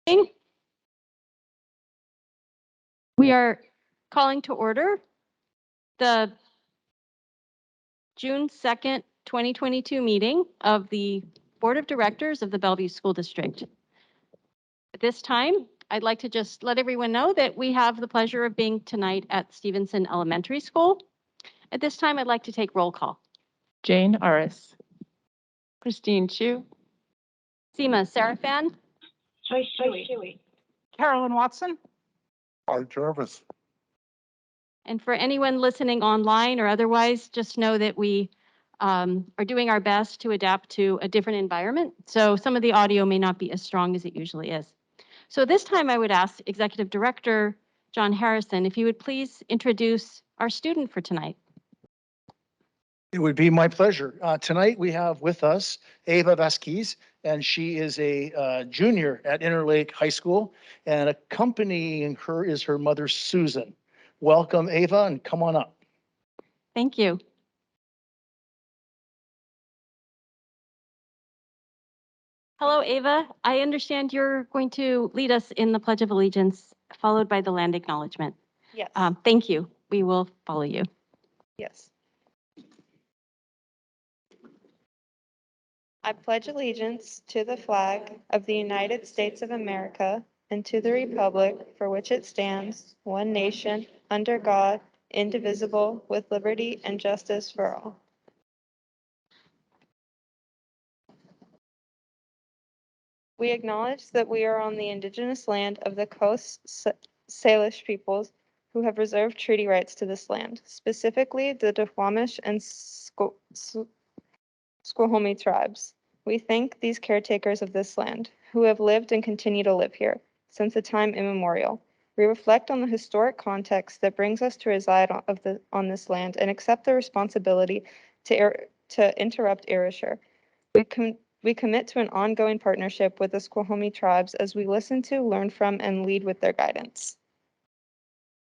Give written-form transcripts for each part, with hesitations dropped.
We are calling to order the June 2nd, 2022 meeting of the Board of Directors of the Bellevue School District. At this time, I'd like to just let everyone know that we have the pleasure of being tonight at Stevenson Elementary School. At this time, I'd like to take roll call. Jane Aris, Christine Chu, Seema Sarafan, Joyce Huey, Carolyn Watson, Art Jarvis. and for anyone listening online or otherwise, just know that we are doing our best to adapt to a different environment. So some of the audio may not be as strong as it usually is. So this time I would ask Executive Director John Harrison if you would please introduce our student for tonight. It would be my pleasure. Tonight we have with us Ava Vasquez, and she is a junior at Interlake High School, and accompanying her is her mother, Susan. Welcome, Ava, and come on up. Thank you. Hello, Ava. I understand you're going to lead us in the Pledge of Allegiance, followed by the land acknowledgement. Yes. Thank you. We will follow you. Yes. I pledge allegiance to the flag of the United States of America and to the republic for which it stands, one nation, under God, indivisible, with liberty and justice for all. We acknowledge that we are on the indigenous land of the Coast Salish peoples who have reserved treaty rights to this land, specifically the Duwamish and Squamish tribes. We thank these caretakers of this land, who have lived and continue to live here since a time immemorial. We reflect on the historic context that brings us to reside on this land and accept the responsibility to interrupt erasure. We commit to an ongoing partnership with the Squamish tribes as we listen to, learn from, and lead with their guidance.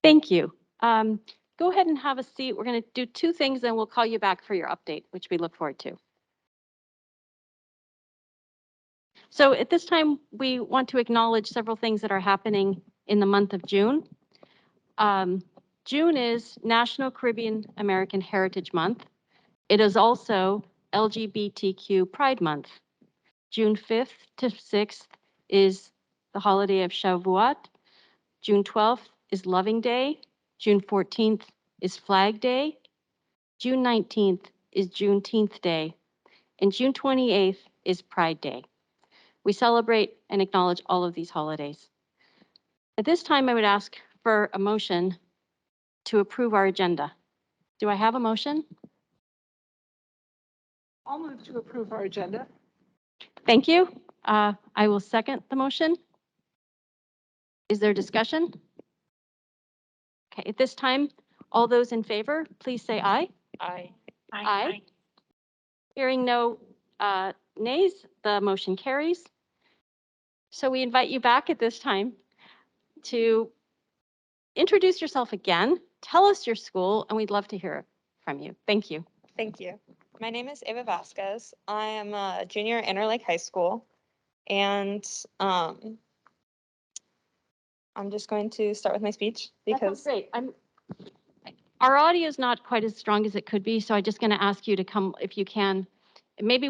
Thank you. Go ahead and have a seat. We're going to do two things, and we'll call you back for your update, which we look forward to. So at this time, we want to acknowledge several things that are happening in the month of June. June is National Caribbean American Heritage Month. It is also LGBTQ Pride Month. June 5th to 6th is the holiday of Shavuot. June 12th is Loving Day. June 14th is Flag Day. June 19th is Juneteenth Day. And June 28th is Pride Day. We celebrate and acknowledge all of these holidays. At this time, I would ask for a motion to approve our agenda. Do I have a motion? I'll move to approve our agenda. Thank you. I will second the motion. Is there discussion? Okay, at this time, all those in favor, please say aye. Aye. Aye. Hearing no nays, the motion carries. So we invite you back at this time to introduce yourself again, tell us your school, and we'd love to hear from you. Thank you. Thank you. My name is Ava Vasquez. I am a junior at Interlake High School, and I'm just going to start with my speech because great. Our audio is not quite as strong as it could be, so I'm just going to ask you to come if you can. Maybe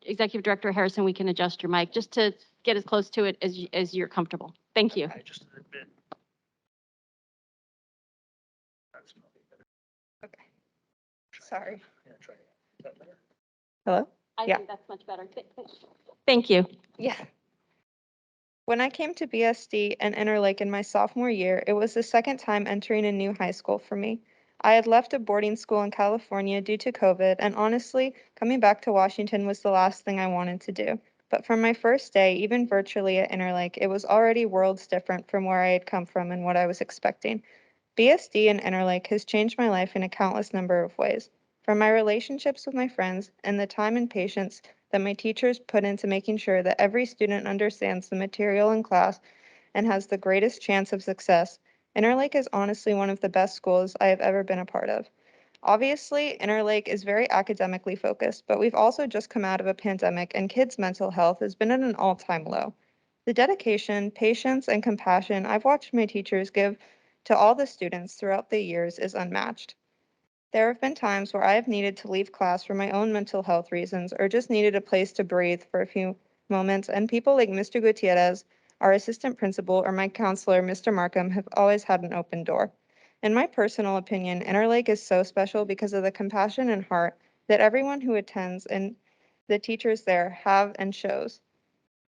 Executive Director Harrison, we can adjust your mic just to get as close to it as you're comfortable. Thank you. Just a bit. That's probably better. Okay. Sorry. Yeah, try it. Is that better? Hello? I Yeah. think that's much better. Thank you. Yeah. When I came to BSD and Interlake in my sophomore year, it was the second time entering a new high school for me. I had left a boarding school in California due to COVID, and honestly, coming back to Washington was the last thing I wanted to do. But from my first day, even virtually at Interlake, it was already worlds different from where I had come from and what I was expecting. BSD and Interlake has changed my life in a countless number of ways. From my relationships with my friends and the time and patience that my teachers put into making sure that every student understands the material in class and has the greatest chance of success, Interlake is honestly one of the best schools I have ever been a part of. Obviously, Interlake is very academically focused, but we've also just come out of a pandemic and kids' mental health has been at an all-time low. The dedication, patience, and compassion I've watched my teachers give to all the students throughout the years is unmatched. There have been times where I have needed to leave class for my own mental health reasons or just needed a place to breathe for a few moments, and people like Mr. Gutierrez, our assistant principal, or my counselor, Mr. Markham, have always had an open door. In my personal opinion, Interlake is so special because of the compassion and heart that everyone who attends and the teachers there have and shows.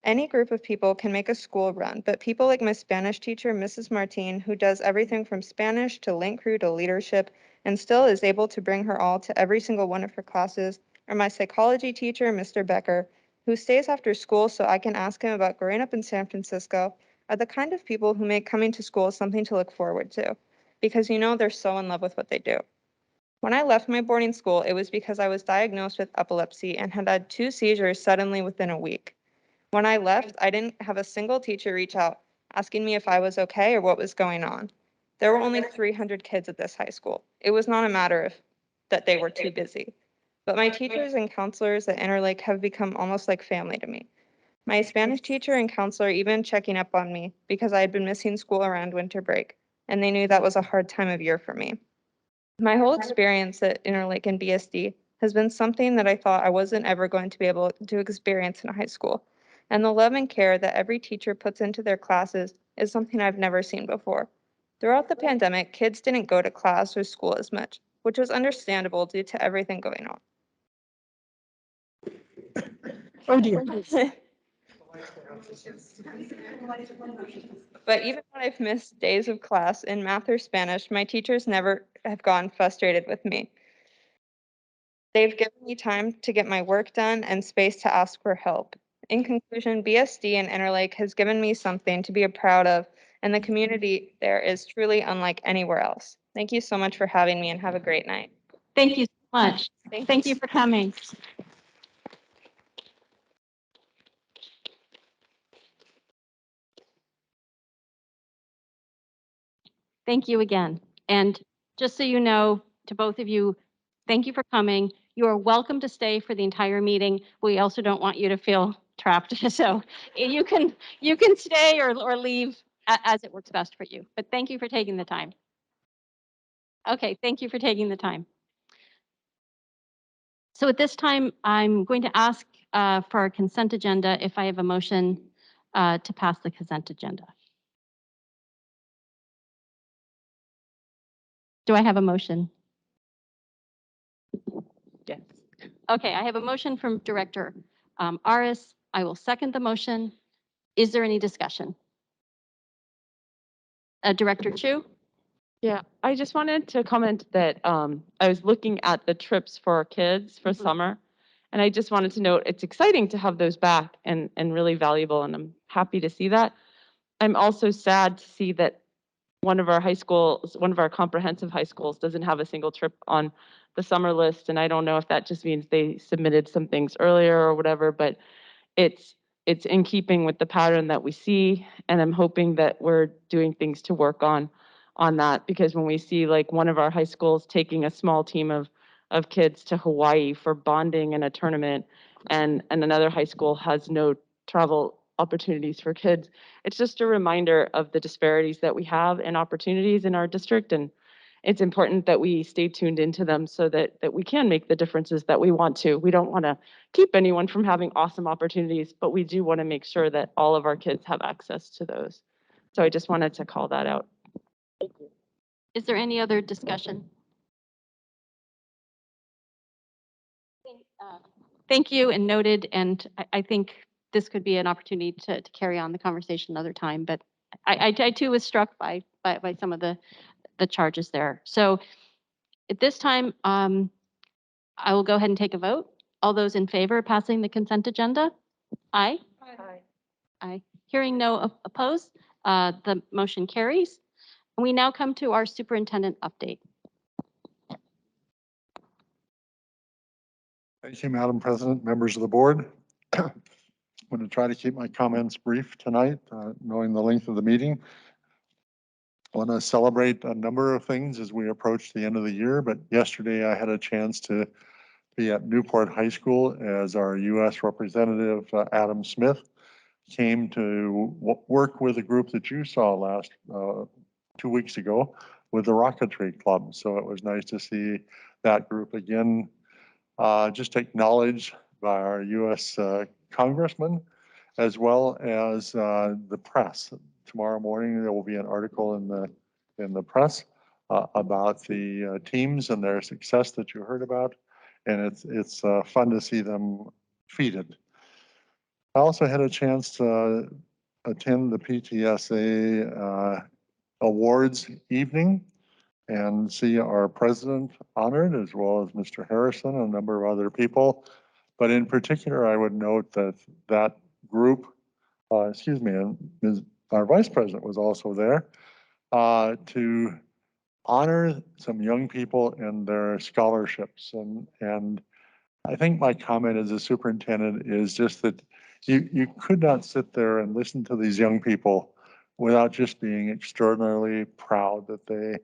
Any group of people can make a school run, but people like my Spanish teacher, Mrs. Martin, who does everything from Spanish to link crew to leadership and still is able to bring her all to every single one of her classes, or my psychology teacher, Mr. Becker, who stays after school so I can ask him about growing up in San Francisco, are the kind of people who make coming to school something to look forward to, because they're so in love with what they do. When I left my boarding school, it was because I was diagnosed with epilepsy and had 2 seizures suddenly within a week. When I left, I didn't have a single teacher reach out asking me if I was okay or what was going on. There were only 300 kids at this high school. It was not a matter of that they were too busy. But my teachers and counselors at Interlake have become almost like family to me. My Spanish teacher and counselor even checking up on me because I had been missing school around winter break, and they knew that was a hard time of year for me. My whole experience at Interlake and BSD has been something that I thought I wasn't ever going to be able to experience in high school. And the love and care that every teacher puts into their classes is something I've never seen before. Throughout the pandemic, kids didn't go to class or school as much, which was understandable due to everything going on. Oh dear. But even when I've missed days of class in math or Spanish, my teachers never have gone frustrated with me. They've given me time to get my work done and space to ask for help. In conclusion, BSD and Interlake has given me something to be proud of, and the community there is truly unlike anywhere else. Thank you so much for having me, and have a great night. Thank you so much. Thank Thank you for coming. Thank you again. And just so you know, to both of you, thank you for coming. You are welcome to stay for the entire meeting. We also don't want you to feel trapped. So you can stay or leave as it works best for you. But thank you for taking the time. Okay, thank you for taking the time. So at this time, I'm going to ask for our consent agenda if I have a motion to pass the consent agenda. Do I have a motion? Yes. Okay, I have a motion from Director Aris. I will second the motion. Is there any discussion? Director Chu? Yeah, I just wanted to comment that I was looking at the trips for our kids for Mhm. summer. And I just wanted to note it's exciting to have those back and really valuable. And I'm happy to see that. I'm also sad to see that one of our high schools, one of our comprehensive high schools, doesn't have a single trip on the summer list. And I don't know if that just means they submitted some things earlier or whatever, but it's in keeping with the pattern that we see. And I'm hoping that we're doing things to work on that, because when we see like one of our high schools taking a small team of kids to Hawaii for bonding and a tournament, and another high school has no travel opportunities for kids, it's just a reminder of the disparities that we have in opportunities in our district. And it's important that we stay tuned into them so that we can make the differences that we want to. We don't want to keep anyone from having awesome opportunities, but we do want to make sure that all of our kids have access to those. So I just wanted to call that out. Is there any other discussion? Thank you and noted. And I think this could be an opportunity to carry on the conversation another time. But I too was struck by some of the charges there. So at this time, I will go ahead and take a vote. All those in favor of passing the consent agenda? Aye. Aye. Hearing no opposed, the motion carries. And we now come to our superintendent update. Thank you, Madam President, members of the board. I'm going to try to keep my comments brief tonight, knowing the length of the meeting. I want to celebrate a number of things as we approach the end of the year, but yesterday I had a chance to be at Newport High School as our U.S. representative, Adam Smith, came to work with a group that you saw last 2 weeks ago with the Rocketry Club. So it was nice to see that group again, just acknowledged by our U.S. Congressman, as well as the press. Tomorrow morning, there will be an article in the press about the teams and their success that you heard about. And it's fun to see them feated. I also had a chance to attend the PTSA awards evening and see our president honored, as well as Mr. Harrison and a number of other people. But in particular, I would note that that group, excuse me, and our vice president was also there to honor some young people and their scholarships. And I think my comment as a superintendent is just that you could not sit there and listen to these young people without just being extraordinarily proud that they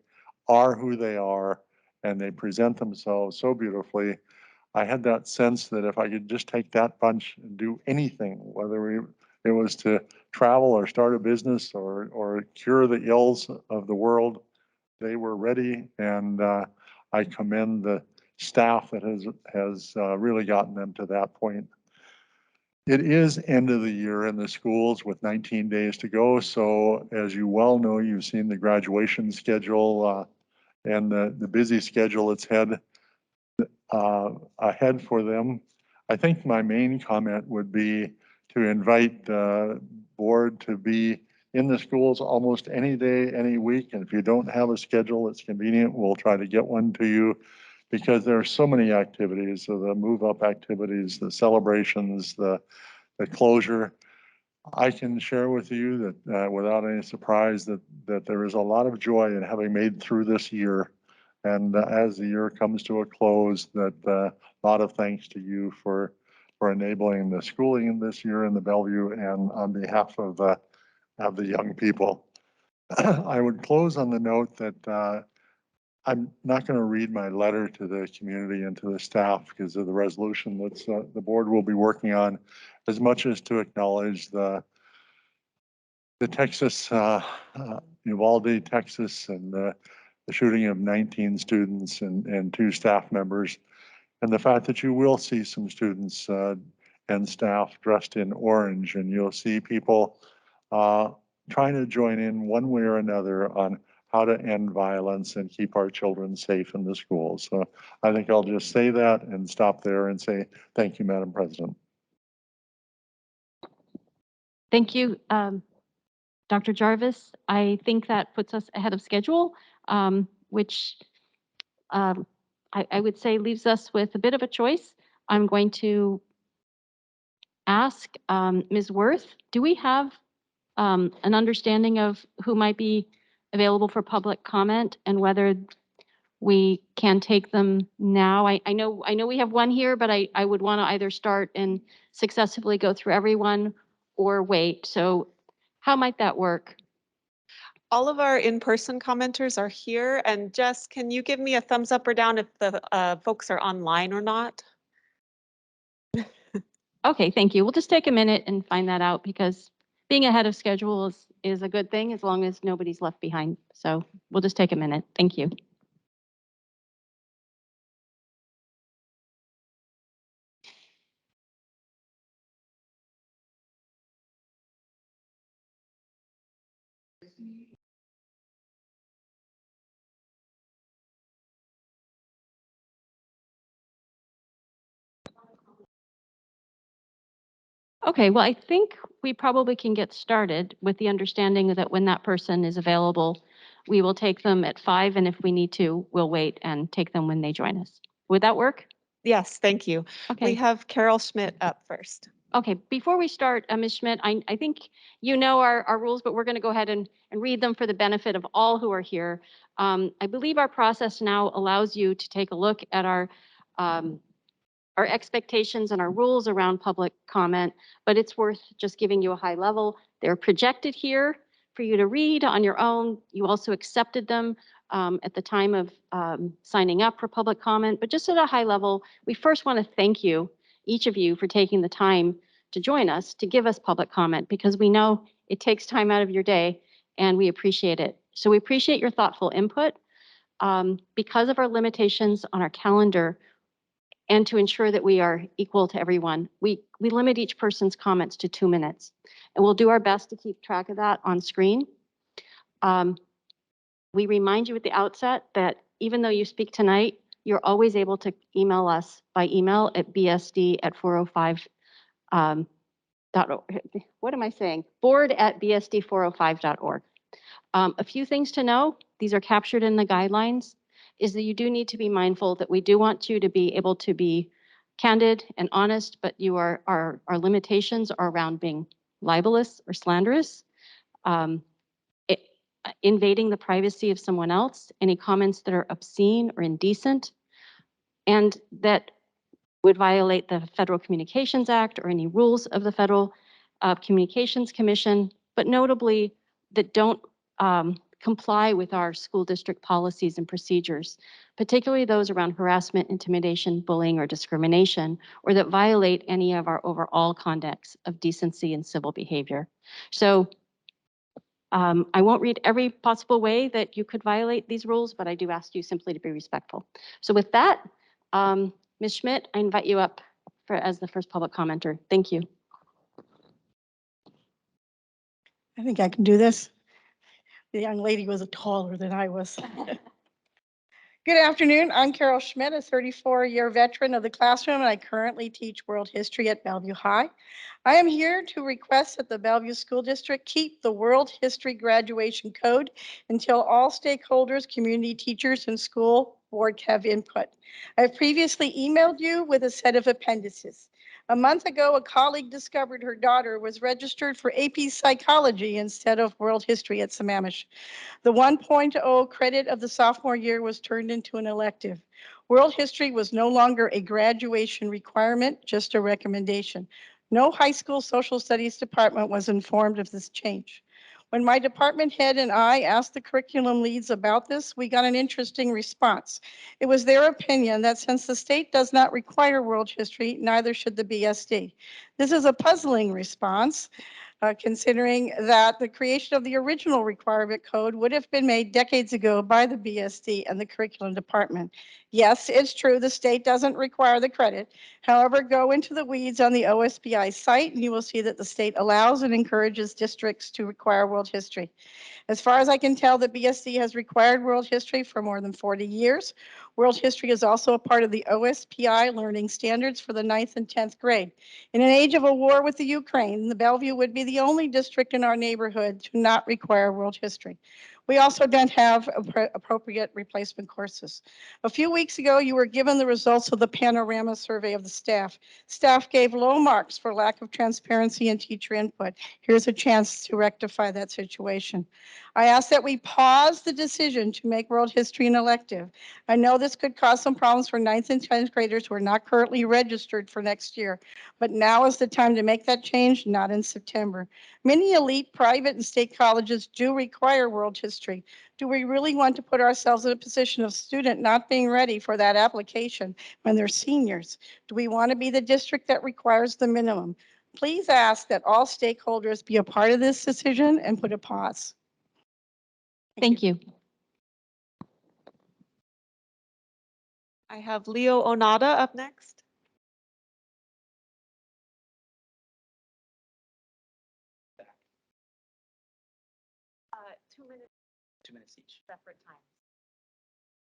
are who they are and they present themselves so beautifully. I had that sense that if I could just take that bunch and do anything, whether it was to travel or start a business or cure the ills of the world, they were ready. And I commend the staff that has really gotten them to that point. It is end of the year in the schools with 19 days to go. So as you well know, you've seen the graduation schedule and the busy schedule that's ahead for them. I think my main comment would be to invite the board to be in the schools almost any day, any week. And if you don't have a schedule that's convenient, we'll try to get one to you, because there are so many activities, so the move up activities, the celebrations, the closure. I can share with you that without any surprise that there is a lot of joy in having made through this year. And as the year comes to a close, that a lot of thanks to you for enabling the schooling in this year in the Bellevue and on behalf of the young people. I would close on the note that I'm not going to read my letter to the community and to the staff because of the resolution that the board will be working on, as much as to acknowledge the Texas, Uvalde, Texas, and the shooting of 19 students and 2 staff members, and the fact that you will see some students and staff dressed in orange, and you'll see people trying to join in one way or another on how to end violence and keep our children safe in the schools. So I think I'll just say that and stop there and say thank you, Madam President. Thank you, Dr. Jarvis. I think that puts us ahead of schedule, which I would say leaves us with a bit of a choice. I'm going to ask Ms. Worth, do we have an understanding of who might be available for public comment and whether we can take them now? I know we have one here, but I would want to either start and successively go through everyone or wait. So how might that work? All of our in-person commenters are here, and Jess, can you give me a thumbs up or down if the folks are online or not? Okay, thank you. We'll just take a minute and find that out, because being ahead of schedule is a good thing as long as nobody's left behind. So we'll just take a minute. Thank you. Okay, well, I think we probably can get started with the understanding that when that person is available, we will take them at 5, and if we need to, we'll wait and take them when they join us. Would that work? Yes, thank you. Okay. We have Carol Schmidt up first. Okay, before we start, Ms. Schmidt, I think you know our rules, but we're going to go ahead and read them for the benefit of all who are here. I believe our process now allows you to take a look at our expectations and our rules around public comment, but it's worth just giving you a high level. They're projected here for you to read on your own. You also accepted them at the time of signing up for public comment, but just at a high level, we first want to thank you, each of you, for taking the time to join us, to give us public comment, because we know it takes time out of your day and we appreciate it. So we appreciate your thoughtful input. Because of our limitations on our calendar and to ensure that we are equal to everyone, we limit each person's comments to 2 minutes. And we'll do our best to keep track of that on screen. We remind you at the outset that even though you speak tonight, you're always able to email us by email at bsd@405. What am I saying? board@bsd405.org. A few things to know, these are captured in the guidelines, is that you do need to be mindful that we do want you to be able to be candid and honest, but our limitations are around being libelous or slanderous, invading the privacy of someone else, any comments that are obscene or indecent, and that would violate the Federal Communications Act or any rules of the Federal Communications Commission, but notably that don't comply with our school district policies and procedures, particularly those around harassment, intimidation, bullying, or discrimination, or that violate any of our overall conducts of decency and civil behavior. So I won't read every possible way that you could violate these rules, but I do ask you simply to be respectful. So with that, Ms. Schmidt, I invite you up as the first public commenter. Thank you. I think I can do this. The young lady was taller than I was. Good afternoon. I'm Carol Schmidt, a 34-year veteran of the classroom, and I currently teach world history at Bellevue High. I am here to request that the Bellevue School District keep the World History Graduation Code until all stakeholders, community teachers, and school board have input. I've previously emailed you with a set of appendices. A month ago, a colleague discovered her daughter was registered for AP Psychology instead of World History at Sammamish. The 1.0 credit of the sophomore year was turned into an elective. World history was no longer a graduation requirement, just a recommendation. No high school social studies department was informed of this change. When my department head and I asked the curriculum leads about this, we got an interesting response. It was their opinion that since the state does not require world history, neither should the BSD. This is a puzzling response. Considering that the creation of the original requirement code would have been made decades ago by the BSD and the curriculum department. Yes, it's true, the state doesn't require the credit. However, go into the weeds on the OSBI site and you will see that the state allows and encourages districts to require world history. As far as I can tell, the BSD has required world history for more than 40 years. World history is also a part of the OSPI learning standards for the 9th and 10th grade. In an age of a war with the Ukraine, the Bellevue would be the only district in our neighborhood to not require world history. We also don't have appropriate replacement courses. A few weeks ago, you were given the results of the panorama survey of the staff. Staff gave low marks for lack of transparency and teacher input. Here's a chance to rectify that situation. I ask that we pause the decision to make world history an elective. I know this could cause some problems for 9th and 10th graders who are not currently registered for next year, but now is the time to make that change, not in September. Many elite private and state colleges do require world history. Do we really want to put ourselves in a position of student not being ready for that application when they're seniors? Do we want to be the district that requires the minimum? Please ask that all stakeholders be a part of this decision and put a pause. Thank you. I have Leo Onada up next. Two minutes. 2 minutes each. Separate times.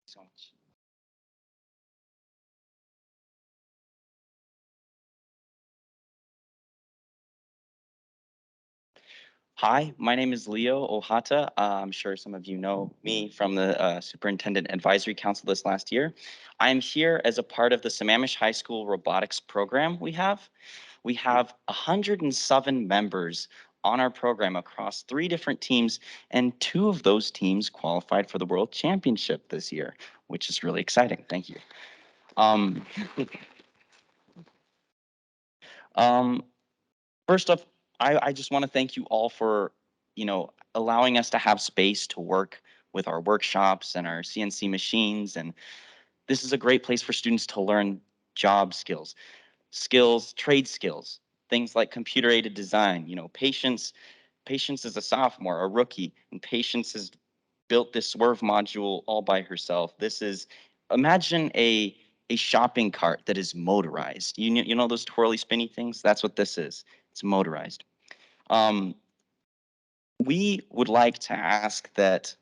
So much. Hi, my name is Leo Ohata. I'm sure some of you know me from the Superintendent Advisory Council this last year. I'm here as a part of the Sammamish High School robotics program we have. We have 107 members on our program across 3 different teams, and 2 of those teams qualified for the World Championship this year, which is really exciting. Thank you. First off, I just want to thank you all for, allowing us to have space to work with our workshops and our CNC machines. And this is a great place for students to learn job skills, trade skills, things like computer-aided design. Patience is a sophomore, a rookie, and Patience has built this Swerve module all by herself. Imagine a shopping cart that is motorized. You know those twirly spinny things? That's what this is. It's motorized. We would like to ask that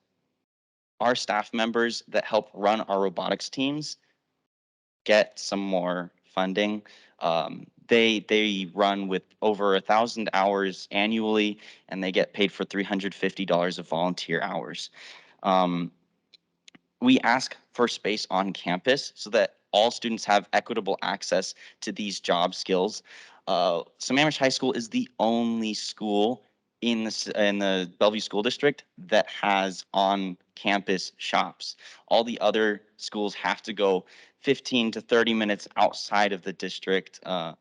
our staff members that help run our robotics teams get some more funding. They run with over 1,000 hours annually, and they get paid for $350 of volunteer hours. We ask for space on campus so that all students have equitable access to these job skills. Sammamish High School is the only school in the Bellevue School District that has on-campus shops. All the other schools have to go 15 to 30 minutes outside of the district, the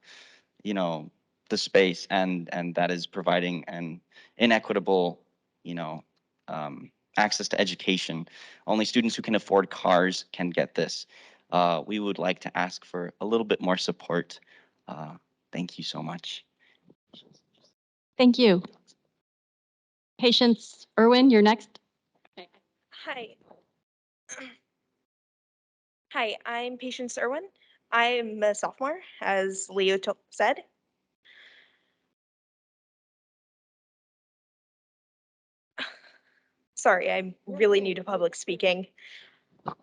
space, and that is providing an inequitable, access to education. Only students who can afford cars can get this. We would like to ask for a little bit more support. Thank you so much. Thank you. Patience Irwin, you're next. Hi. Hi, I'm Patience Irwin. I'm a sophomore, as Leo said. Sorry, I'm really new to public speaking.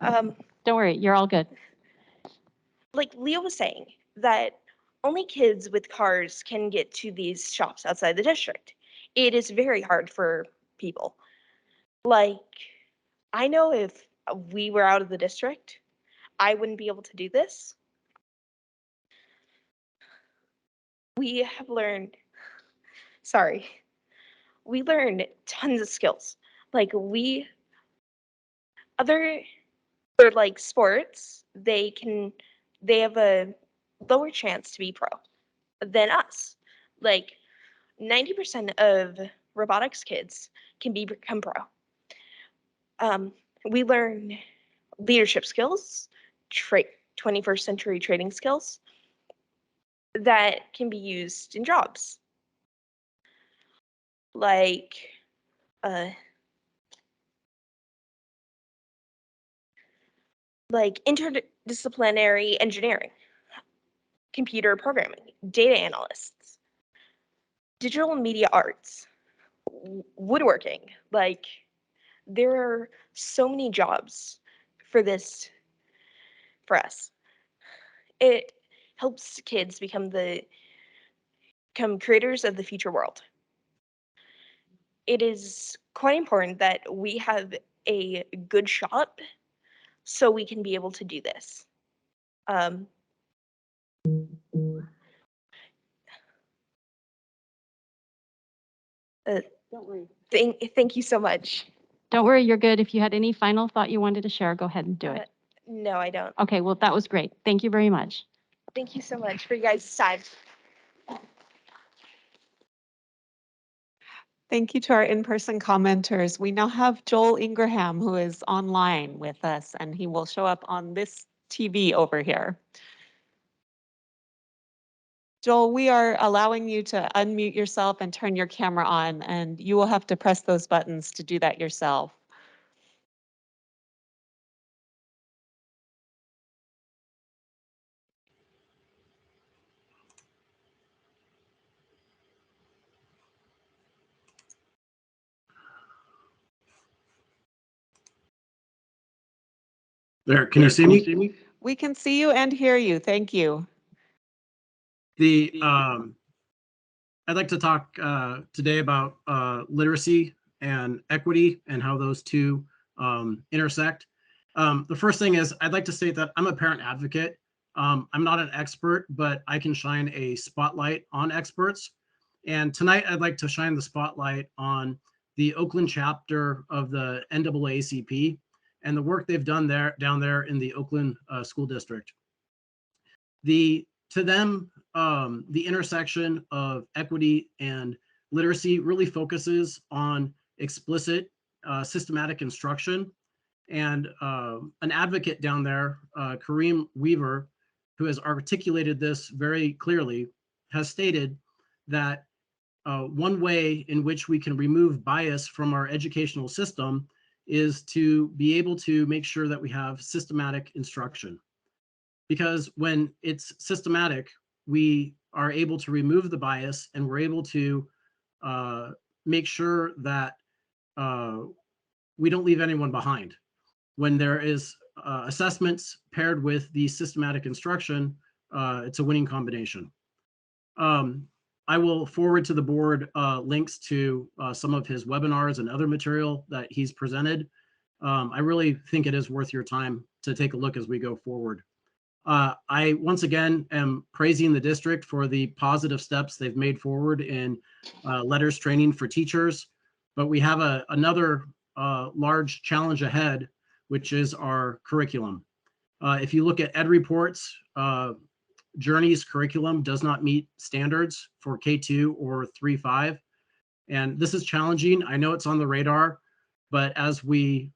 Don't worry, you're all good. Like Leo was saying, that only kids with cars can get to these shops outside the district. It is very hard for people. Like, I know if we were out of the district, I wouldn't be able to do this. We have learned, sorry, we learned tons of skills. Like for like sports, they have a lower chance to be pro than us. Like 90% of robotics kids can become pro. We learn leadership skills, 21st century trading skills that can be used in jobs. Like interdisciplinary engineering, computer programming, data analysts, digital media arts, woodworking. Like, there are so many jobs for us. It helps kids become creators of the future world. It is quite important that we have a good shop so we can be able to do this. Don't worry. Thank you so much. Don't worry, you're good. If you had any final thought you wanted to share, go ahead and do it. No, I don't. Okay, well, that was great. Thank you very much. Thank you so much for your guys' time. Thank you to our in-person commenters. We now have Joel Ingraham, who is online with us, and he will show up on this TV over here. Joel, we are allowing you to unmute yourself and turn your camera on, and you will have to press those buttons to do that yourself. There, can you see me? We can see you and hear you. Thank you. I'd like to talk today about literacy and equity and how those two intersect. The first thing is I'd like to state that I'm a parent advocate. I'm not an expert, but I can shine a spotlight on experts. And tonight I'd like to shine the spotlight on the Oakland chapter of the NAACP and the work they've done down there in the Oakland School District. To them, the intersection of equity and literacy really focuses on explicit systematic instruction. And an advocate down there, Kareem Weaver, who has articulated this very clearly, has stated that one way in which we can remove bias from our educational system is to be able to make sure that we have systematic instruction. Because when it's systematic, we are able to remove the bias and we're able to make sure that we don't leave anyone behind. When there is assessments paired with the systematic instruction, it's a winning combination. I will forward to the board links to some of his webinars and other material that he's presented. I really think it is worth your time to take a look as we go forward. I once again am praising the district for the positive steps they've made forward in letters training for teachers, but we have another large challenge ahead, which is our curriculum. If you look at ed reports, Journey's curriculum does not meet standards for K2 or 3-5. And this is challenging. I know it's on the radar, but as we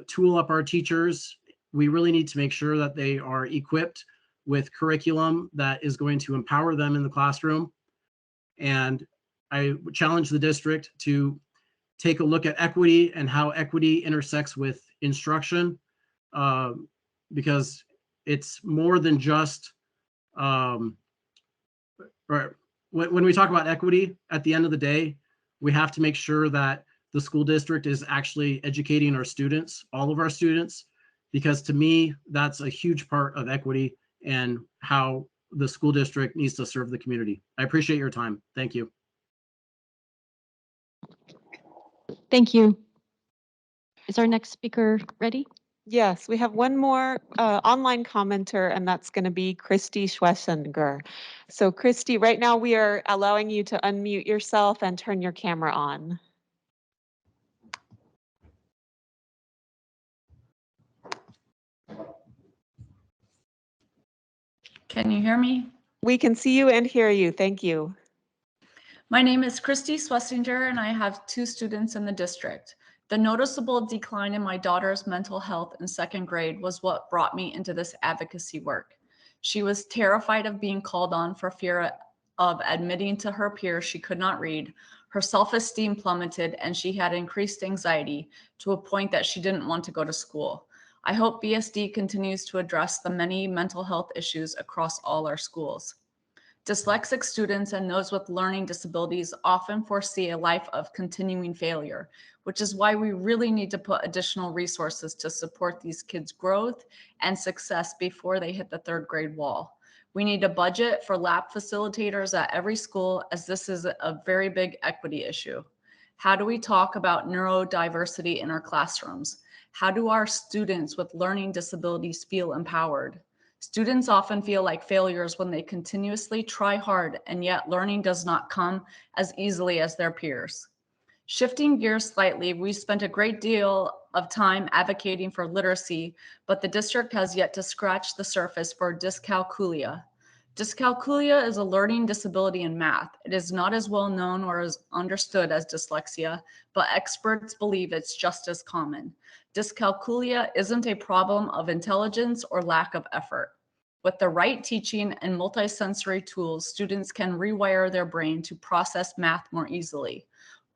tool up our teachers, we really need to make sure that they are equipped with curriculum that is going to empower them in the classroom. And I challenge the district to take a look at equity and how equity intersects with instruction, because it's more than just when we talk about equity, at the end of the day, we have to make sure that the school district is actually educating our students, all of our students, because to me, that's a huge part of equity and how the school district needs to serve the community. I appreciate your time. Thank you. Thank you. Is our next speaker ready? Yes, we have one more online commenter, and that's going to be Christy Schweszenger. So Christy, right now we are allowing you to unmute yourself and turn your camera on. Can you hear me? We can see you and hear you. Thank you. My name is Christy Schweszenger, and I have 2 students in the district. The noticeable decline in my daughter's mental health in 2nd grade was what brought me into this advocacy work. She was terrified of being called on for fear of admitting to her peers she could not read. Her self-esteem plummeted, and she had increased anxiety to a point that she didn't want to go to school. I hope BSD continues to address the many mental health issues across all our schools. Dyslexic students and those with learning disabilities often foresee a life of continuing failure, which is why we really need to put additional resources to support these kids' growth and success before they hit the 3rd grade wall. We need a budget for lab facilitators at every school, as this is a very big equity issue. How do we talk about neurodiversity in our classrooms? How do our students with learning disabilities feel empowered? Students often feel like failures when they continuously try hard, and yet learning does not come as easily as their peers. Shifting gears slightly, we spent a great deal of time advocating for literacy, but the district has yet to scratch the surface for dyscalculia. Dyscalculia is a learning disability in math. It is not as well known or as understood as dyslexia, but experts believe it's just as common. Dyscalculia isn't a problem of intelligence or lack of effort. With the right teaching and multisensory tools, students can rewire their brain to process math more easily.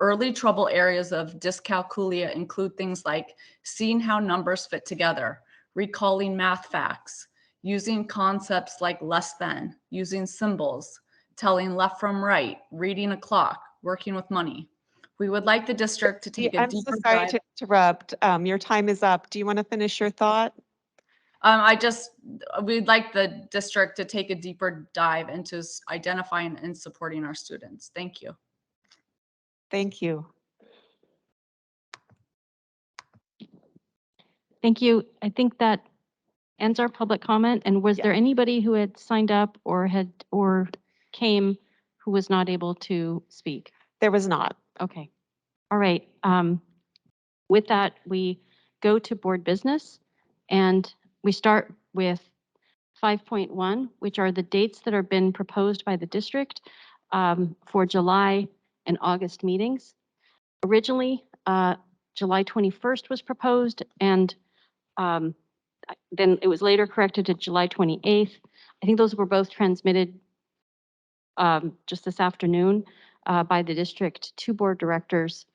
Early trouble areas of dyscalculia include things like seeing how numbers fit together, recalling math facts, using concepts like less than, using symbols, telling left from right, reading a clock, working with money. We would like the district to take a I'm deeper so sorry dive. to interrupt. Your time is up. Do you want to finish your thought? We'd like the district to take a deeper dive into identifying and supporting our students. Thank you. Thank you. Thank you. I think that ends our public comment. And was there anybody who had signed up or came who was not able to speak? There was not. Okay. All right. With that, we go to board business, and we start with 5.1, which are the dates that have been proposed by the district for July and August meetings. Originally, July 21st was proposed, and then it was later corrected to July 28th. I think those were both transmitted just this afternoon by the district to board directors.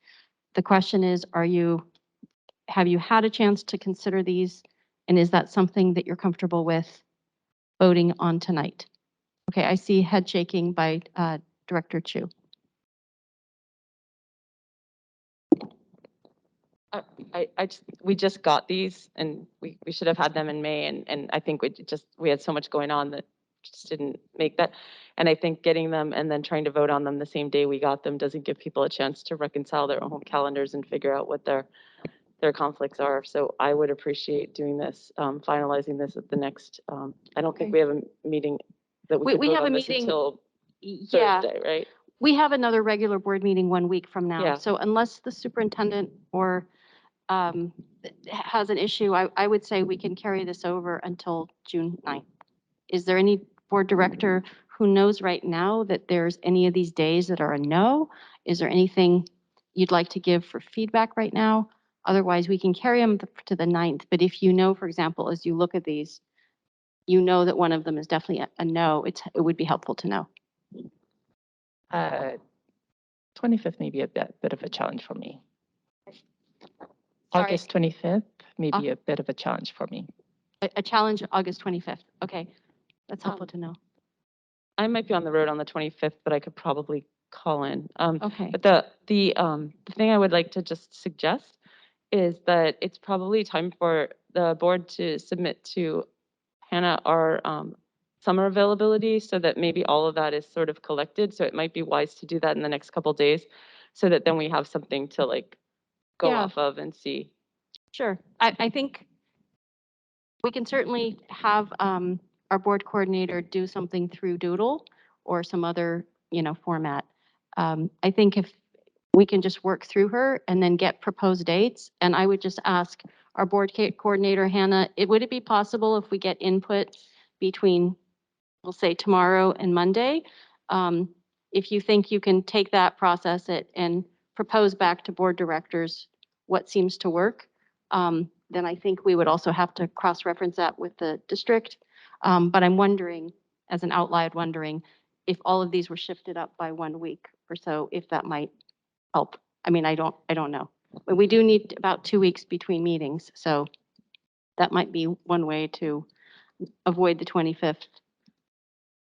The question is, have you had a chance to consider these? And is that something that you're comfortable with voting on tonight? Okay, I see head shaking by Director Chu. We just got these and we should have had them in May and I think we had so much going on that just didn't make that. And I think getting them and then trying to vote on them the same day we got them doesn't give people a chance to reconcile their own calendars and figure out what their conflicts are. So I would appreciate doing this, finalizing this at the next, I don't think Okay. we have a meeting that we could We vote have a on this meeting. until Yeah, Thursday, right? we have another regular board meeting 1 week from now. Yeah. So unless the superintendent or has an issue, I would say we can carry this over until June 9th. Is there any board director who knows right now that there's any of these days that are a no? Is there anything you'd like to give for feedback right now? Otherwise, we can carry them to the 9th. But if you know, for example, as you look at these, you know that one of them is definitely a no, it would be helpful to know. 25th may be a bit of a challenge for me. Sorry. August 25th may be a bit of a challenge for me. A challenge August 25th. Okay, that's helpful to know. I might be on the road on the 25th, but I could probably call in. Okay. But the thing I would like to just suggest is that it's probably time for the board to submit to Hannah our summer availability so that maybe all of that is sort of collected. So it might be wise to do that in the next couple days so that then we have something to like go Yeah. off of and see. Sure. I think we can certainly have our board coordinator do something through Doodle or some other, format. I think if we can just work through her and then get proposed dates, and I would just ask our board coordinator, Hannah, would it be possible if we get input between, we'll say tomorrow and Monday? If you think you can take that, process it, and propose back to board directors what seems to work, then I think we would also have to cross-reference that with the district. But I'm wondering, as an outlier, if all of these were shifted up by 1 week or so, if that might help. I mean, I don't know. But we do need about 2 weeks between meetings, so that might be one way to avoid the 25th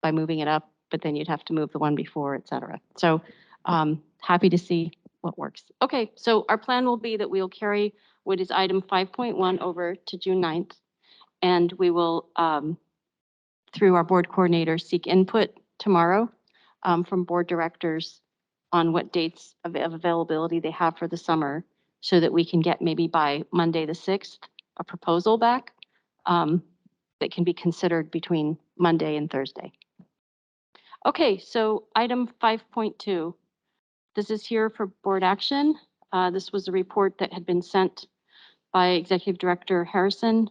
by moving it up, but then you'd have to move the one before, et cetera. So happy to see what works. Okay, so our plan will be that we'll carry what is item 5.1 over to June 9th, and we will, through our board coordinator, seek input tomorrow from board directors on what dates of availability they have for the summer so that we can get maybe by Monday the 6th, a proposal back that can be considered between Monday and Thursday. Okay, so item 5.2. This is here for board action. This was a report that had been sent by Executive Director Harrison,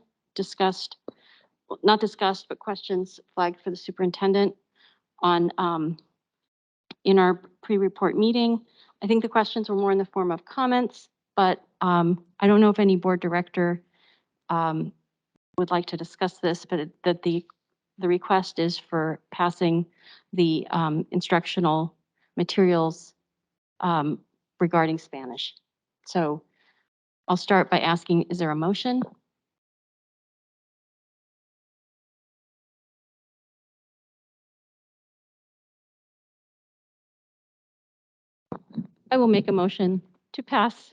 not discussed, but questions flagged for the superintendent on in our pre-report meeting. I think the questions were more in the form of comments, but I don't know if any board director would like to discuss this, but that the request is for passing the instructional materials regarding Spanish. So I'll start by asking, is there a motion? I will make a motion to pass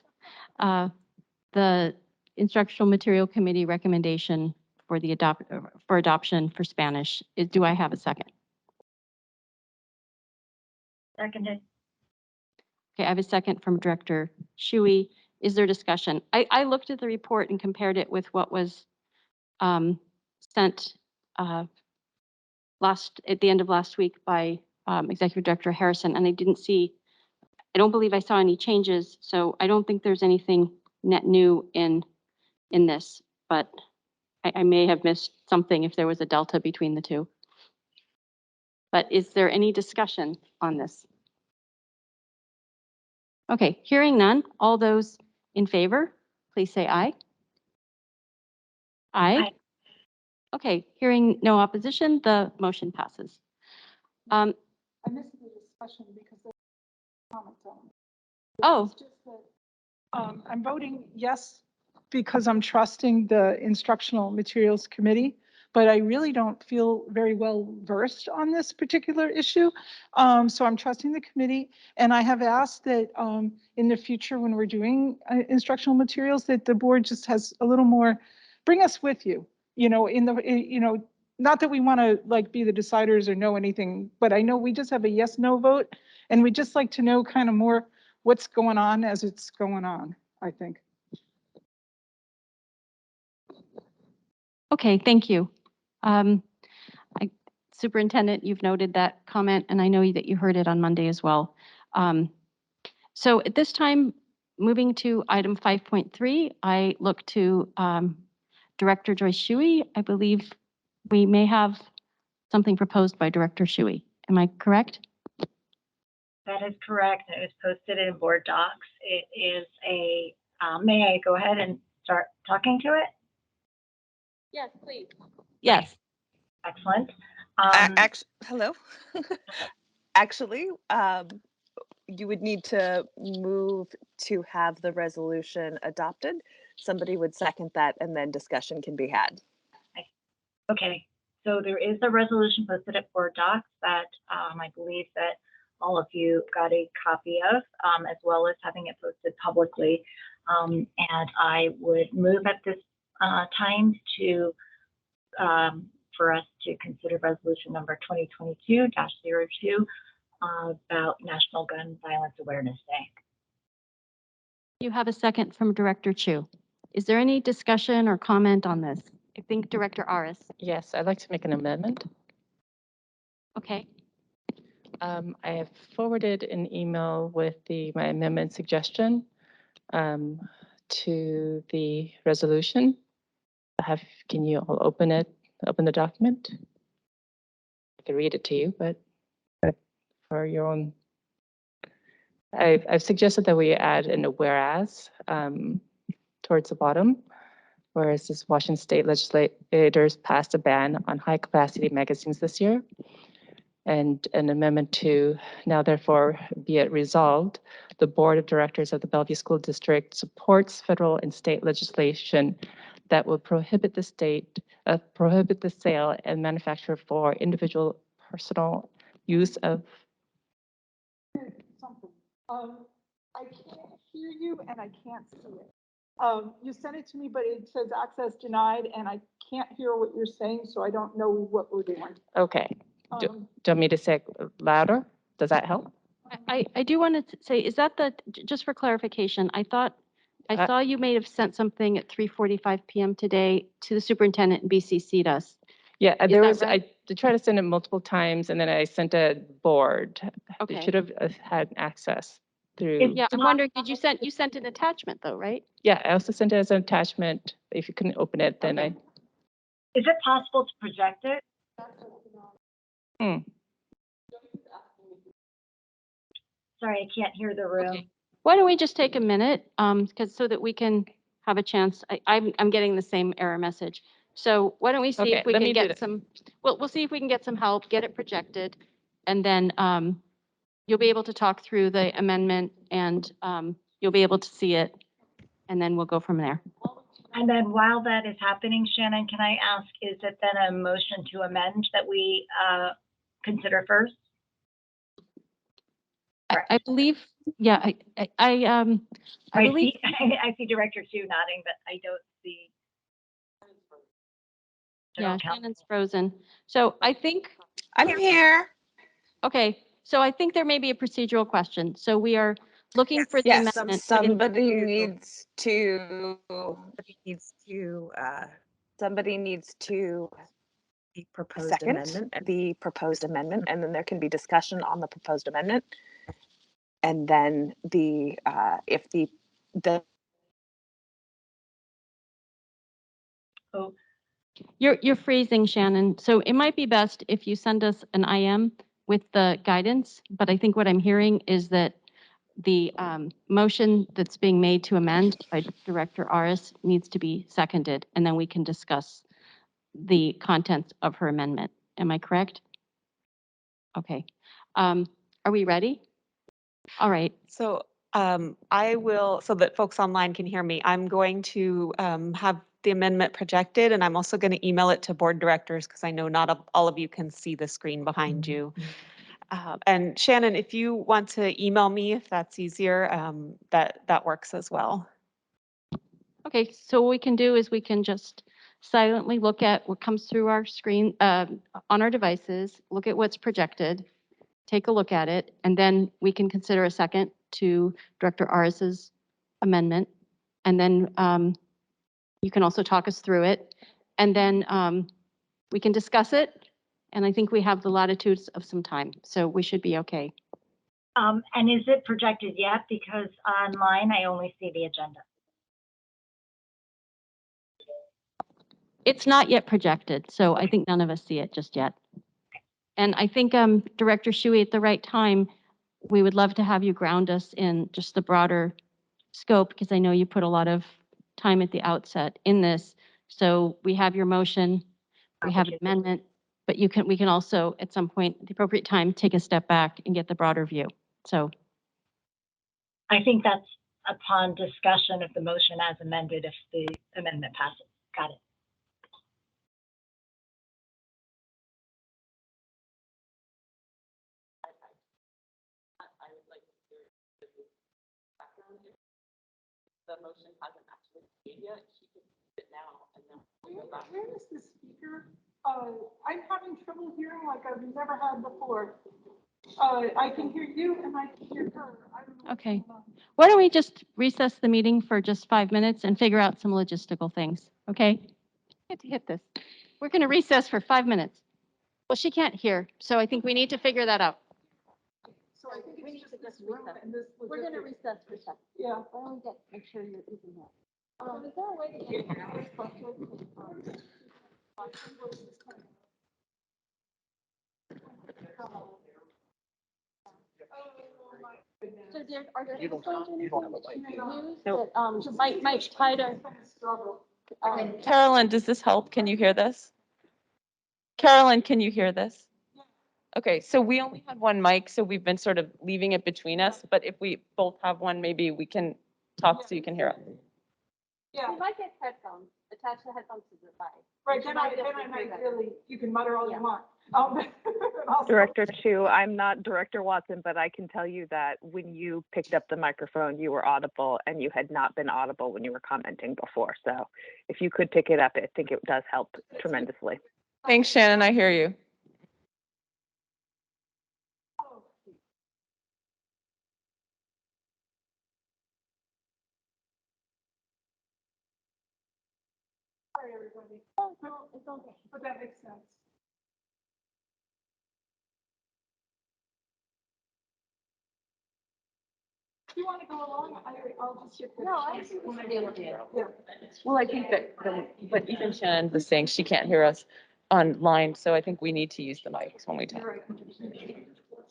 the instructional material committee recommendation for the adoption for Spanish. Do I have a second? Seconded. Okay, I have a second from Director Shuey. Is there discussion? I looked at the report and compared it with what was sent at the end of last week by Executive Director Harrison, and I don't believe I saw any changes, so I don't think there's anything net new in this, but I may have missed something if there was a delta between the two. But is there any discussion on this? Okay, hearing none, all those in favor, please say aye. Aye. Aye. Okay, hearing no opposition, the motion passes. I missed the discussion because there was comments on it. Oh. It's just that, I'm voting yes because I'm trusting the Instructional Materials Committee, but I really don't feel very well versed on this particular issue. So I'm trusting the committee, and I have asked that in the future when we're doing instructional materials that the board just has a little more, bring us with you, not that we want to like be the deciders or know anything, but I know we just have a yes, no vote, and we just like to know kind of more what's going on as it's going on, I think. Okay, thank you. Um, Superintendent, you've noted that comment, and I know that you heard it on Monday as well. So at this time, moving to item 5.3, I look to Director Joyce Shuey. I believe we may have something proposed by Director Shuey. Am I correct? That is correct. It was posted in board docs. It is a, may I go ahead and start talking to it? Yes, please. Yes. Excellent. Hello. Actually, you would need to move to have the resolution adopted. Somebody would second that, and then discussion can be had. Okay, so there is a resolution posted at board docs that I believe that all of you got a copy of, as well as having it posted publicly. And I would move at this time to for us to consider resolution number 2022-02 about National Gun Violence Awareness Day. You have a second from Director Chu. Is there any discussion or comment on this? I think Director Aris. Yes, I'd like to make an amendment. Okay. I have forwarded an email with my amendment suggestion to the resolution. Can you all open the document? I can read it to you, but for your own. I've suggested that we add in a whereas towards the bottom, whereas this Washington State legislators passed a ban on high capacity magazines this year. And an amendment to now therefore be it resolved, the Board of Directors of the Bellevue School District supports federal and state legislation that will prohibit the sale and manufacture for individual personal use of. Something. I can't hear you and I can't see it. You sent it to me, but it says access denied, and I can't hear what you're saying, so I don't know what we're doing. Okay. Do you want me to say it louder? Does that help? I do want to say, is that just for clarification, I thought, I saw you may have sent something at 3:45 p.m. today to the superintendent and BCC'd us. Yeah, right? I tried to send it multiple times and then I sent a board. Okay. They should have had access through. Yeah, I'm wondering, you sent an attachment though, right? Yeah, I also sent it as an attachment. If you couldn't open it, then Okay. Is it possible to project it? Sorry, I can't hear the room. Okay. Why don't we just take a minute, because so that we can have a chance. I'm getting the same error message. So why don't we see if we can get some, we'll see if we can get some help, get it projected, and then you'll be able to talk through the amendment and you'll be able to see it, and then we'll go from there. And then while that is happening, Shannon, can I ask, is it then a motion to amend that we consider first? I believe, yeah, I believe. I see Director Chu nodding, but I don't see. Yeah, Shannon's frozen. So I think. I'm here. Okay, so I think there may be a procedural question. So we are looking for the Yes, amendment. somebody needs to The proposed second amendment. the proposed amendment, and then there can be discussion on the proposed amendment. And then if the Oh, You're freezing, Shannon. So it might be best if you send us an IM with the guidance, but I think what I'm hearing is that the motion that's being made to amend by Director Aris needs to be seconded, and then we can discuss the contents of her amendment. Am I correct? Okay. Are we ready? All right. So I will, so that folks online can hear me, I'm going to have the amendment projected, and I'm also going to email it to board directors because I know not all of you can see the screen behind you. And Shannon, if you want to email me, if that's easier, that works as well. Okay, so what we can do is we can just silently look at what comes through our screen, on our devices, look at what's projected, take a look at it, and then we can consider a second to Director Aris's amendment. And then you can also talk us through it. And then we can discuss it. And I think we have the latitudes of some time, so we should be okay. And is it projected yet? Because online I only see the agenda. It's not yet projected, so I think none of us see it just yet. And I think Director Shuey, at the right time, we would love to have you ground us in just the broader scope, because I know you put a lot of time at the outset in this. So we have your motion, we have an amendment, but we can also, at some point, at the appropriate time, take a step back and get the broader view. So I think that's upon discussion of the motion as amended if the amendment passes. Got it. The motion hasn't actually made yet, she can do it now and then. Where is the speaker? I'm having trouble hearing like I've never had before. I can hear you and I can hear her. I don't know what's okay. going on. Why don't we just recess the meeting for just 5 minutes and figure out some logistical things, okay? I have to hit this. We're going to recess for 5 minutes. Well, she can't hear, so I think we need to figure that out. So I think it's just this room and this. We're going to recess for a second. Yeah. Why don't we make sure you're using that? Is there a way to get So there, are there headphones or anything that you can use that might try to? Carolyn, does this help? Can you hear this? Carolyn, can you hear this? Okay, so we only had one mic, so we've been sort of leaving it between us, but if we both have one, maybe we can talk so you can hear us. Yeah. You might get headphones, attach the headphones to the device. Right, then I might really, you can mutter all you want. Director Chu, I'm not Director Watson, but I can tell you that when you picked up the microphone, you were audible, and you had not been audible when you were commenting before. So if you could pick it up, I think it does help tremendously. Thanks, Shannon, I hear you. Sorry, everybody. Oh, no, it's okay, but that makes sense. If you want to go along, I'll just shift. No, I think it's a good idea. Yeah. Well, I think that, but even Shannon was saying she can't hear us online, so I think we need to use the mics when we talk. You're right.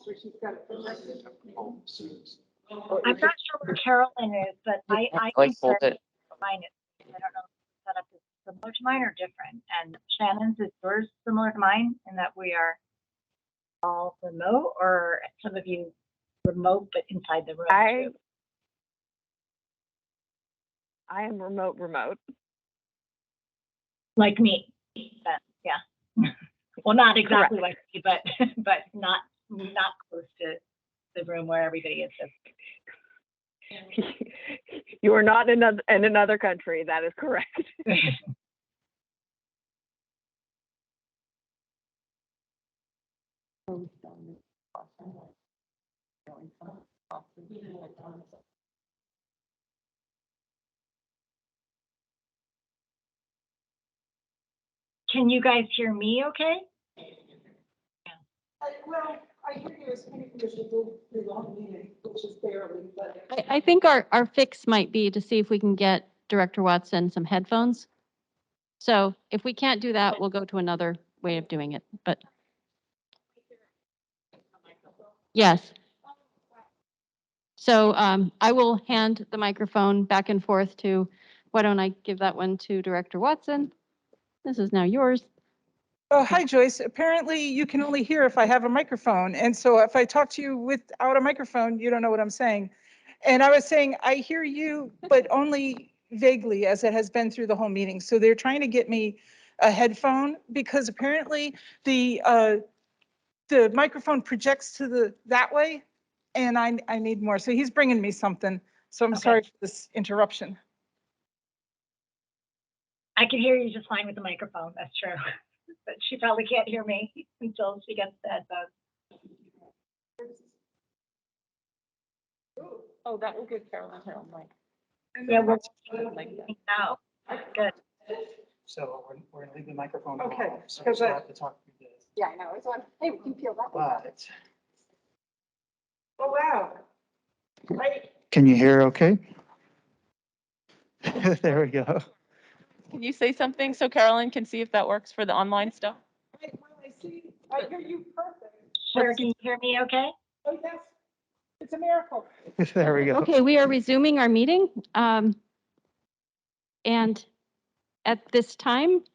So she's got it projected. I'm not sure where Carolyn is, but I Like, hold can it. mine is. I don't know if the setup is similar to mine or different. And Shannon's, is yours similar to mine in that we are all remote, or some of you remote but inside the room? I am remote. Like me. Yeah. Well, not exactly like me, but not close to the room where everybody is. You are not in another country. That is correct. Can you guys hear me okay? Well, I hear you as many as you did the long meeting, which is barely, but. I think our fix might be to see if we can get Director Watson some headphones. So if we can't do that, we'll go to another way of doing it, but. Yes. So I will hand the microphone back and forth to, why don't I give that one to Director Watson? This is now yours. Oh, hi Joyce. Apparently you can only hear if I have a microphone. And so if I talk to you without a microphone, you don't know what I'm saying. And I was saying, I hear you, but only vaguely as it has been through the whole meeting. So they're trying to get me a headphone because apparently the microphone projects to that way and I need more. So he's bringing me something. So I'm sorry for this interruption. I can hear you just fine with the microphone. That's true. But she probably can't hear me until she gets the headphones. Oh, that will give Carolyn her own mic. Yeah, we're Like that. now. Good. So we're gonna leave the microphone. Okay, on, So we because still I- have to talk through this. Yeah, I know. It's on. Hey, we can peel that. But Oh, wow. can you hear okay? There we go. Can you say something so Carolyn can see if that works for the online stuff? I see. I hear you perfect. Sure, can you hear me okay? Oh, yes. It's a miracle. There we go. Okay, we are resuming our meeting. And at this time,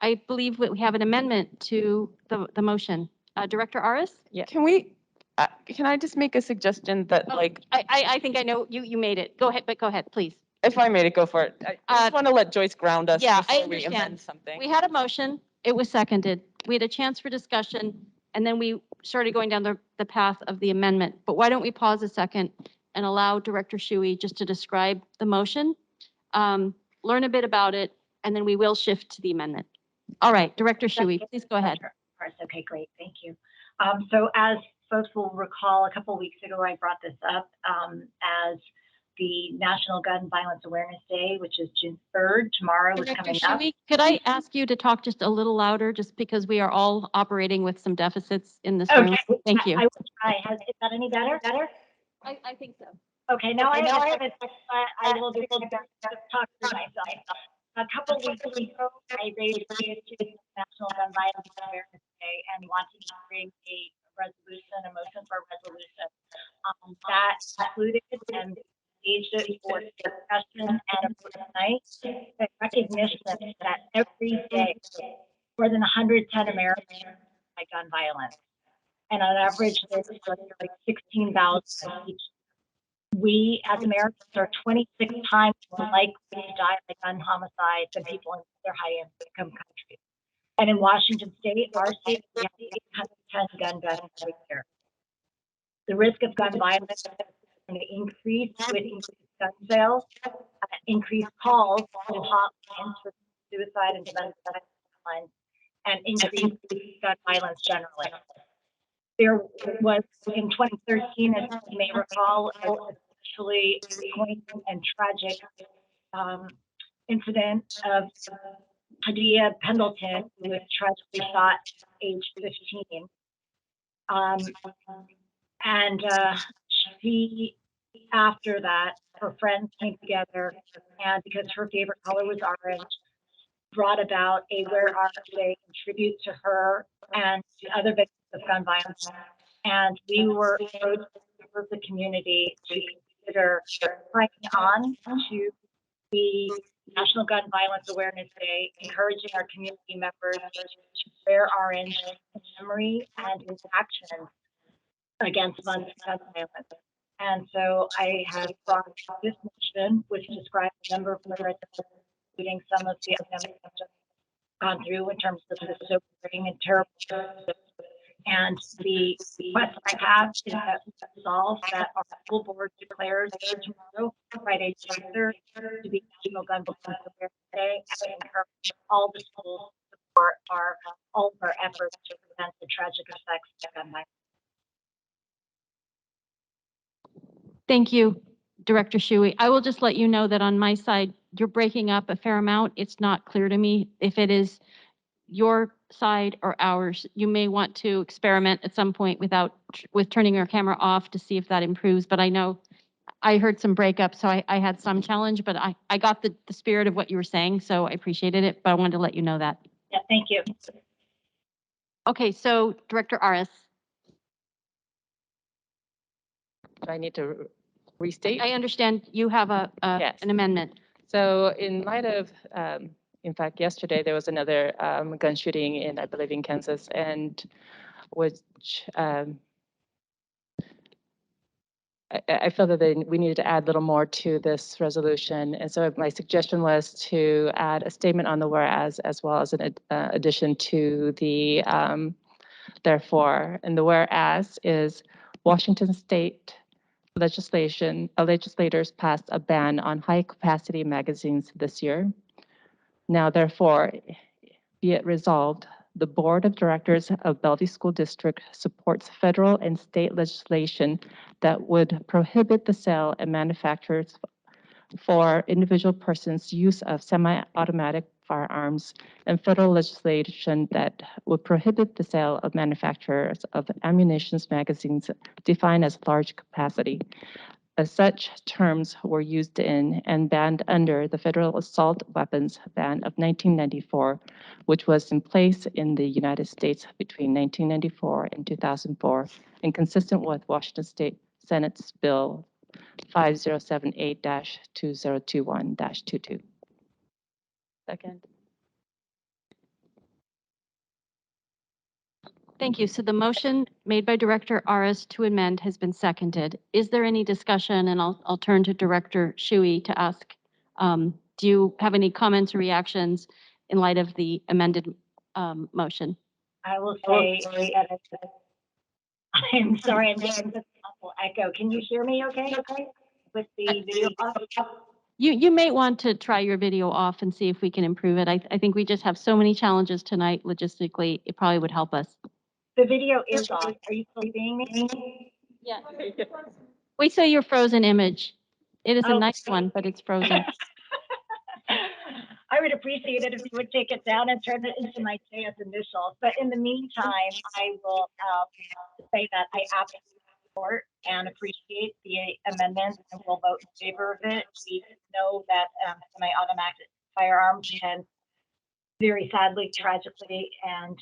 I believe we have an amendment to the motion. Director Aris? Yeah. Can I just make a suggestion that like, I think I know, you made it. Go ahead, but go ahead, please. if I made it, go for it. I just want to let Joyce ground us Yeah, I before we understand. amend something. We had a motion, it was seconded. We had a chance for discussion, and then we started going down the path of the amendment. But why don't we pause a second and allow Director Shuey just to describe the motion, learn a bit about it, and then we will shift to the amendment. All right, Director Shuey, please go ahead. Okay, great. Thank you. So as folks will recall, a couple of weeks ago, I brought this up as the National Gun Violence Awareness Day, which is June 3rd. Tomorrow is Director coming up. Shuey, could I ask you to talk just a little louder, just because we are all operating with some deficits in this room? Okay. Thank you. I will try. Is that any better? I think so. Okay, now I have it. I will do my best to talk through myself. A couple weeks ago, I raised the issue of National Gun Violence Awareness Day and wanted to bring a motion for a resolution. That included and staged it for discussion and for tonight, the recognition that every day, more than 110 Americans die by gun violence. And on average, there's like 16,000 each. We as Americans are 26 times more likely to die by gun homicide than people in other high-income countries. And in Washington State, our state, we have 810 gun deaths every year. The risk of gun violence is going to increase with increased gun sales, increased calls to hotlines for suicide and domestic violence, and increased gun violence generally. There was in 2013, as you may recall, a especially poignant and tragic incident of Hadia Pendleton, who was tragically shot at age 15. She, after that, her friends came together, and because her favorite color was orange, brought about a Where Are They in tribute to her and to other victims of gun violence. And we were urged for the community to consider signing on to the National Gun Violence Awareness Day, encouraging our community members to wear orange in memory and in action against gun violence. And so I have brought this motion, which describes a number of limits, including some of the items I've just gone through in terms of the sobering and terrible. And the request I have is that we resolve that our school board declares tomorrow, Friday, June 3rd, to be National Gun Violence Awareness Day, and encourage all the schools to support all of our efforts to prevent the tragic effects of gun violence. Thank you, Director Shuey. I will just let you know that on my side, you're breaking up a fair amount. It's not clear to me if it is your side or ours. You may want to experiment at some point with turning your camera off to see if that improves, but I know I heard some breakup, so I had some challenge, but I got the spirit of what you were saying, so I appreciated it, but I wanted to let you know that. Yeah, thank you. Okay, so Director Aris. Do I need to restate? I understand you have Yes. an amendment. So in light of in fact, yesterday there was another gun shooting in, I believe, in Kansas, and which I feel that we needed to add a little more to this resolution. And so my suggestion was to add a statement on the whereas as well as an addition to the therefore. And the whereas is Washington State legislators passed a ban on high capacity magazines this year. Now, therefore, be it resolved, the Board of Directors of Bellevue School District supports federal and state legislation that would prohibit the sale and manufactures for individual persons' use of semi-automatic firearms and federal legislation that would prohibit the sale of manufacturers of ammunition magazines defined as large capacity. As such terms were used in and banned under the Federal Assault Weapons Ban of 1994, which was in place in the United States between 1994 and 2004, and consistent with Washington State Senate's Bill 5078-2021-22. Second. Thank you. So the motion made by Director Aras to amend has been seconded. Is there any discussion? And I'll turn to Director Shuey to ask, do you have any comments or reactions in light of the amended motion? I will say that I'm sorry, I'm getting this awful echo. Can you hear me okay? With the video off? You may want to try your video off and see if we can improve it. I think we just have so many challenges tonight logistically. It probably would help us. The video is off. Are you still seeing me? Yeah. We say your frozen image. It is a Oh. nice one, but it's frozen. I would appreciate it if you would take it down and turn it into my JS initials. But in the meantime, I will say that I absolutely support and appreciate the amendment and will vote in favor of it. We know that semi-automatic firearms can very sadly, tragically, and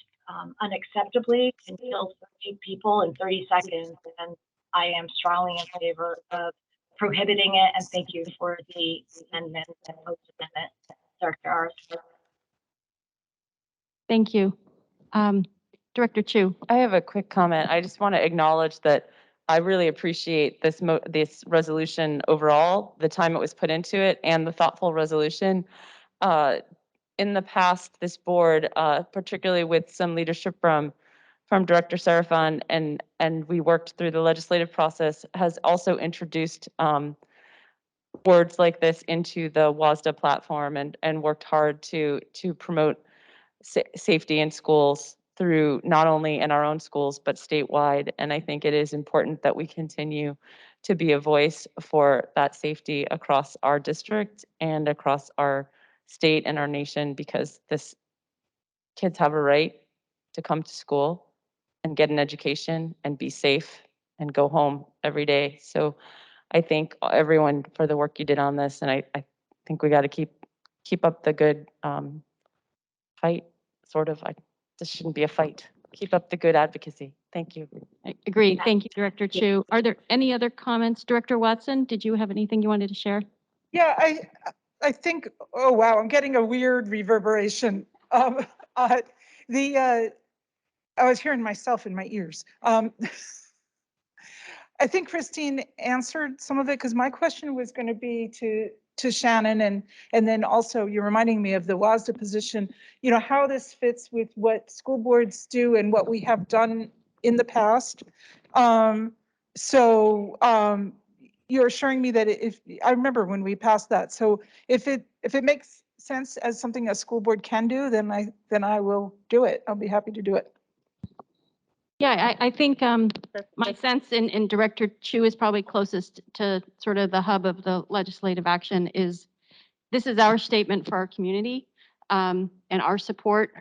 unacceptably can kill 30 people in 30 seconds. And I am strongly in favor of prohibiting it. And thank you for the amendment and post-amendment, Dr. Ars. Thank you. Director Chu. I have a quick comment. I just want to acknowledge that I really appreciate this resolution overall, the time it was put into it, and the thoughtful resolution. In the past, this board, particularly with some leadership from Director Serafan, and we worked through the legislative process, has also introduced words like this into the WASDA platform and worked hard to promote safety in schools through not only in our own schools, but statewide. And I think it is important that we continue to be a voice for that safety across our district and across our state and our nation, because kids have a right to come to school and get an education and be safe and go home every day. So I thank everyone for the work you did on this, and I think we got to keep up the good fight. Sort of, this shouldn't be a fight. Keep up the good advocacy. Thank you. I agree. Thank you, Director Chu. Are there any other comments? Director Watson, did you have anything you wanted to share? Yeah, I think, oh, wow, I'm getting a weird reverberation. I was hearing myself in my ears. I think Christine answered some of it, because my question was going to be to Shannon, and then also you're reminding me of the WASDA position, you know, how this fits with what school boards do and what we have done in the past. You're assuring me that if I remember when we passed that, so if it makes sense as something a school board can do, then I will do it. I'll be happy to do it. Yeah, I think my sense in Director Chu is probably closest to sort of the hub of the legislative action is this is our statement for our community and our support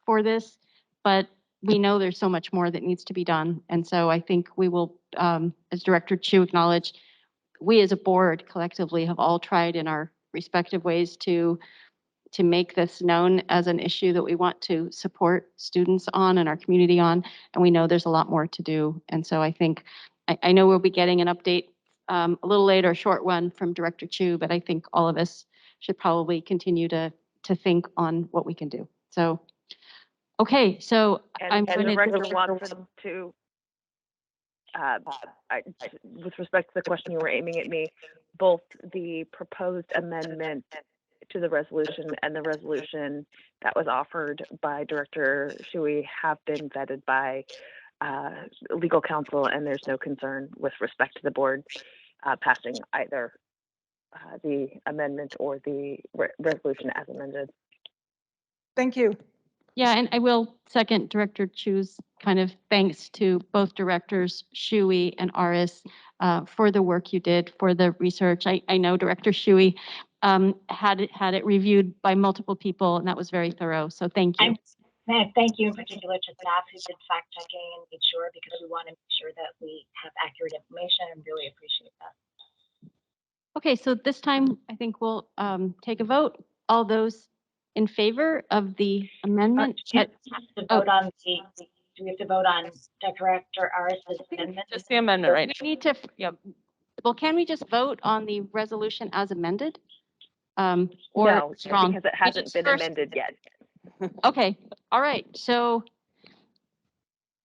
for this, but we know there's so much more that needs to be done. And so I think we will, as Director Chu acknowledged, we as a board collectively have all tried in our respective ways to make this known as an issue that we want to support students on and our community on. And we know there's a lot more to do. And so I think, I know we'll be getting an update a little later, a short one from Director Chu, but I think all of us should probably continue to to think on what we can do. So, okay, so I'm And the going director to. wants them to, with respect to the question you were aiming at me, both the proposed amendment to the resolution and the resolution that was offered by Director Shui have been vetted by legal counsel, and there's no concern with respect to the board passing either the amendment or the resolution as amended. Thank you. Yeah, and I will second Director Chu's kind of thanks to both directors, Shui and Aris, for the work you did, for the research. I know Director Shui had it reviewed by multiple people, and that was very thorough. So thank you. Thank you in particular to staff who did fact checking and made sure, because we want to make sure that we have accurate information, and really appreciate that. Okay, so this time I think we'll take a vote. All those in favor of the amendment? Do we have to vote on Director Aris's amendment? Just the amendment, right? We need to, yeah. Well, can we just vote on the resolution as amended? Or No, strong? because it hasn't been amended yet. Okay, all right. So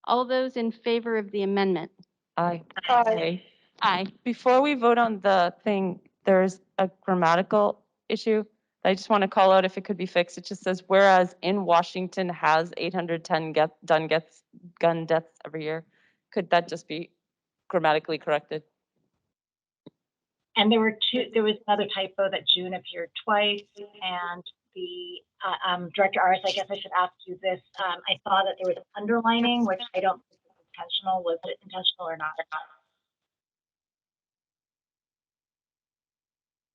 all those in favor of the amendment? Aye. Aye. Aye. Before we vote on the thing, there's a grammatical issue. I just want to call out if it could be fixed. It just says, whereas in Washington has 810 gun deaths every year. Could that just be grammatically corrected? And there was another typo that June appeared twice, and the Director Aris, I guess I should ask you this. I saw that there was underlining, which I don't think was intentional. Was it intentional or not?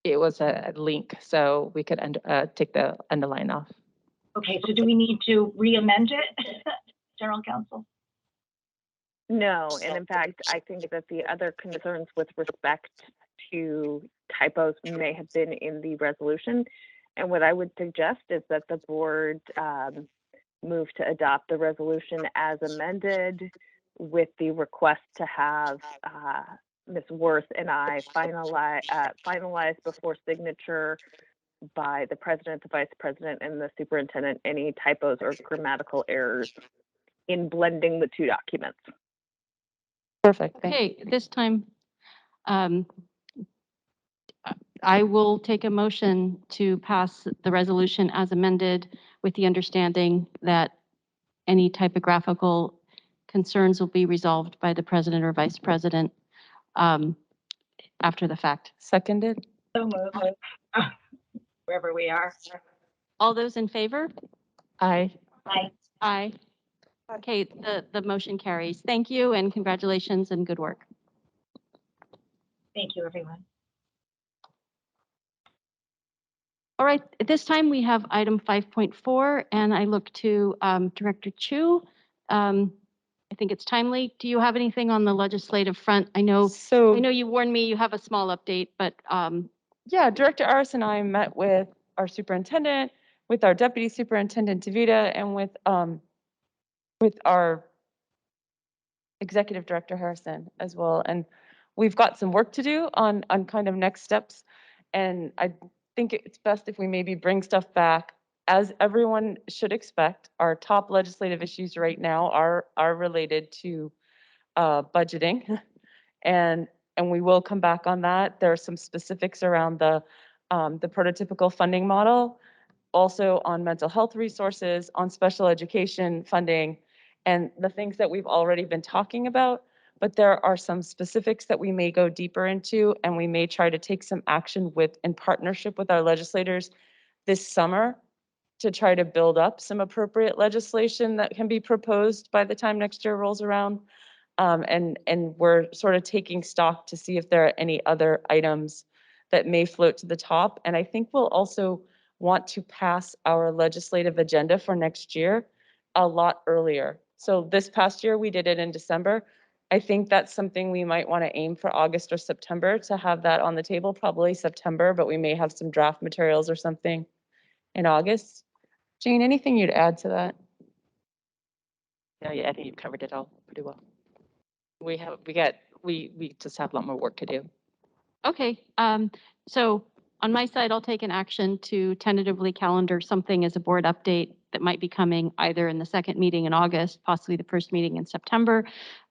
It was a link, so we could take the underline off. Okay, so do we need to re-amend it, General Counsel? No, and in fact, I think that the other concerns with respect to typos may have been in the resolution. And what I would suggest is that the board move to adopt the resolution as amended, with the request to have Ms. Worth and I finalize before signature by the president, the vice president, and the superintendent any typos or grammatical errors in blending the two documents. Perfect. Okay, this time I will take a motion to pass the resolution as amended, with the understanding that any typographical concerns will be resolved by the president or vice president after the fact. Seconded? So moved. Wherever we are. All those in favor? Aye. Aye. Aye. Okay, the motion carries. Thank you and congratulations and good work. Thank you, everyone. All right, at this time we have item 5.4, and I look to Director Chu. I think it's timely. Do you have anything on the legislative front? I know you warned me you have a small update, but yeah, Director Aris and I met with our superintendent, with our deputy superintendent Davida, and with our executive director Harrison as well. And we've got some work to do on kind of next steps. And I think it's best if we maybe bring stuff back. As everyone should expect, our top legislative issues right now are related to budgeting, and we will come back on that. There are some specifics around the prototypical funding model, also on mental health resources, on special education funding, and the things that we've already been talking about. But there are some specifics that we may go deeper into, and we may try to take some action in partnership with our legislators this summer to try to build up some appropriate legislation that can be proposed by the time next year rolls around. And we're sort of taking stock to see if there are any other items that may float to the top. And I think we'll also want to pass our legislative agenda for next year a lot earlier. So this past year, we did it in December. I think that's something we might want to aim for August or September to have that on the table, probably September, but we may have some draft materials or something in August. Jane, anything you'd add to that? No, yeah, I think you've covered it all pretty well. We just have a lot more work to do. okay. So on my side, I'll take an action to tentatively calendar something as a board update that might be coming either in the second meeting in August, possibly the first meeting in September,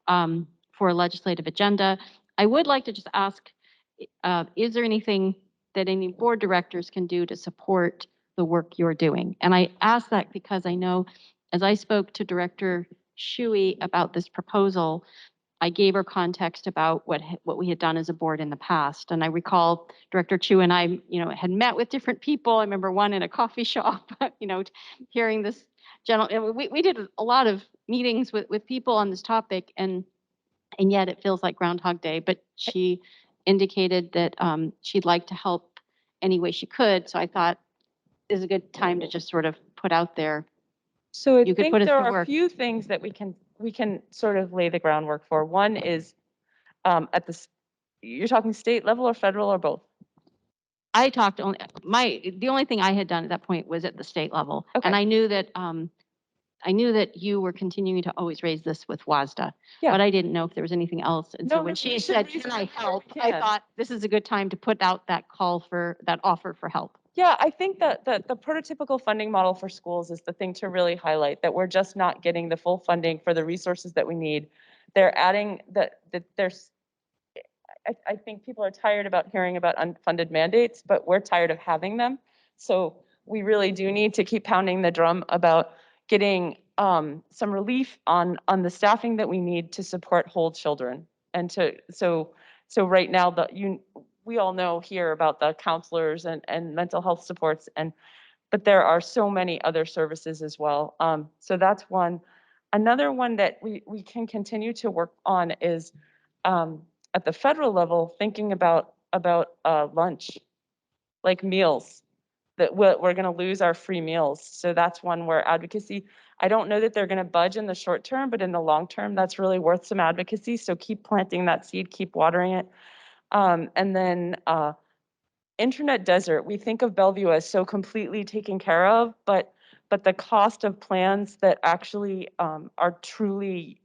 for a legislative agenda. I would like to just ask, is there anything that any board directors can do to support the work you're doing? And I ask that because I know, as I spoke to Director Shuey about this proposal, I gave her context about what we had done as a board in the past. And I recall Director Chu and I, had met with different people. I remember one in a coffee shop, hearing this we did a lot of meetings with people on this topic, and yet it feels like Groundhog Day. But she indicated that she'd like to help any way she could. So I thought this is a good time to just sort of put out there. So I You could think put us there to are a work. few things that we can sort of lay the groundwork for. One is at the, you're talking state level or federal or both? I talked only, the only thing I had done at that point was at the state level. Okay. And I knew that you were continuing to always raise this with WASDA. Yeah. But I didn't know if there was anything else. And so when she said, can I help? I thought this is a good time to put out that that offer for help. Yeah, I think that the prototypical funding model for schools is the thing to really highlight, that we're just not getting the full funding for the resources that we need. They're adding that there's, I think people are tired about hearing about unfunded mandates, but we're tired of having them. So we really do need to keep pounding the drum about getting some relief on the staffing that we need to support whole children. And so right now we all know here about the counselors and mental health supports, but there are so many other services as well. So that's one. Another one that we can continue to work on is at the federal level, thinking about lunch, like meals, that we're going to lose our free meals. So that's one where advocacy, I don't know that they're going to budge in the short term, but in the long term, that's really worth some advocacy. So keep planting that seed, keep watering it. And then internet desert, we think of Bellevue as so completely taken care of, but the cost of plans that actually are truly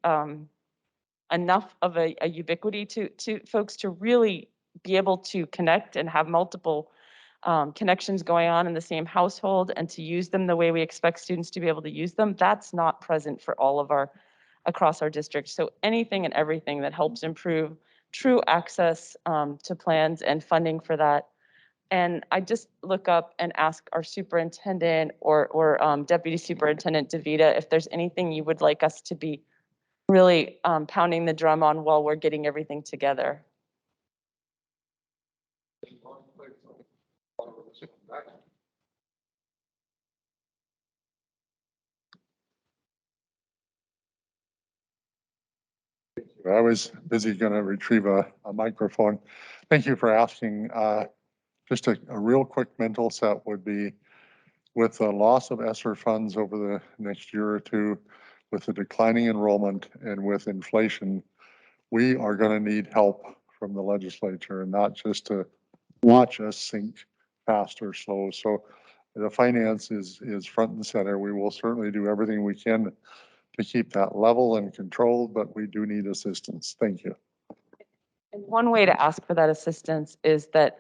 enough of a ubiquity to folks to really be able to connect and have multiple connections going on in the same household and to use them the way we expect students to be able to use them, that's not present for all of across our district. So anything and everything that helps improve true access to plans and funding for that. And I just look up and ask our superintendent or Deputy Superintendent DeVita if there's anything you would like us to be really pounding the drum on while we're getting everything together. I was busy going to retrieve a microphone. Thank you for asking. Just a real quick mental set would be, with the loss of ESSER funds over the next year or two, with the declining enrollment and with inflation, we are going to need help from the legislature, and not just to watch us sink fast or slow. So the finance is front and center. We will certainly do everything we can to keep that level and controlled, but we do need assistance. Thank you. And one way to ask for that assistance is that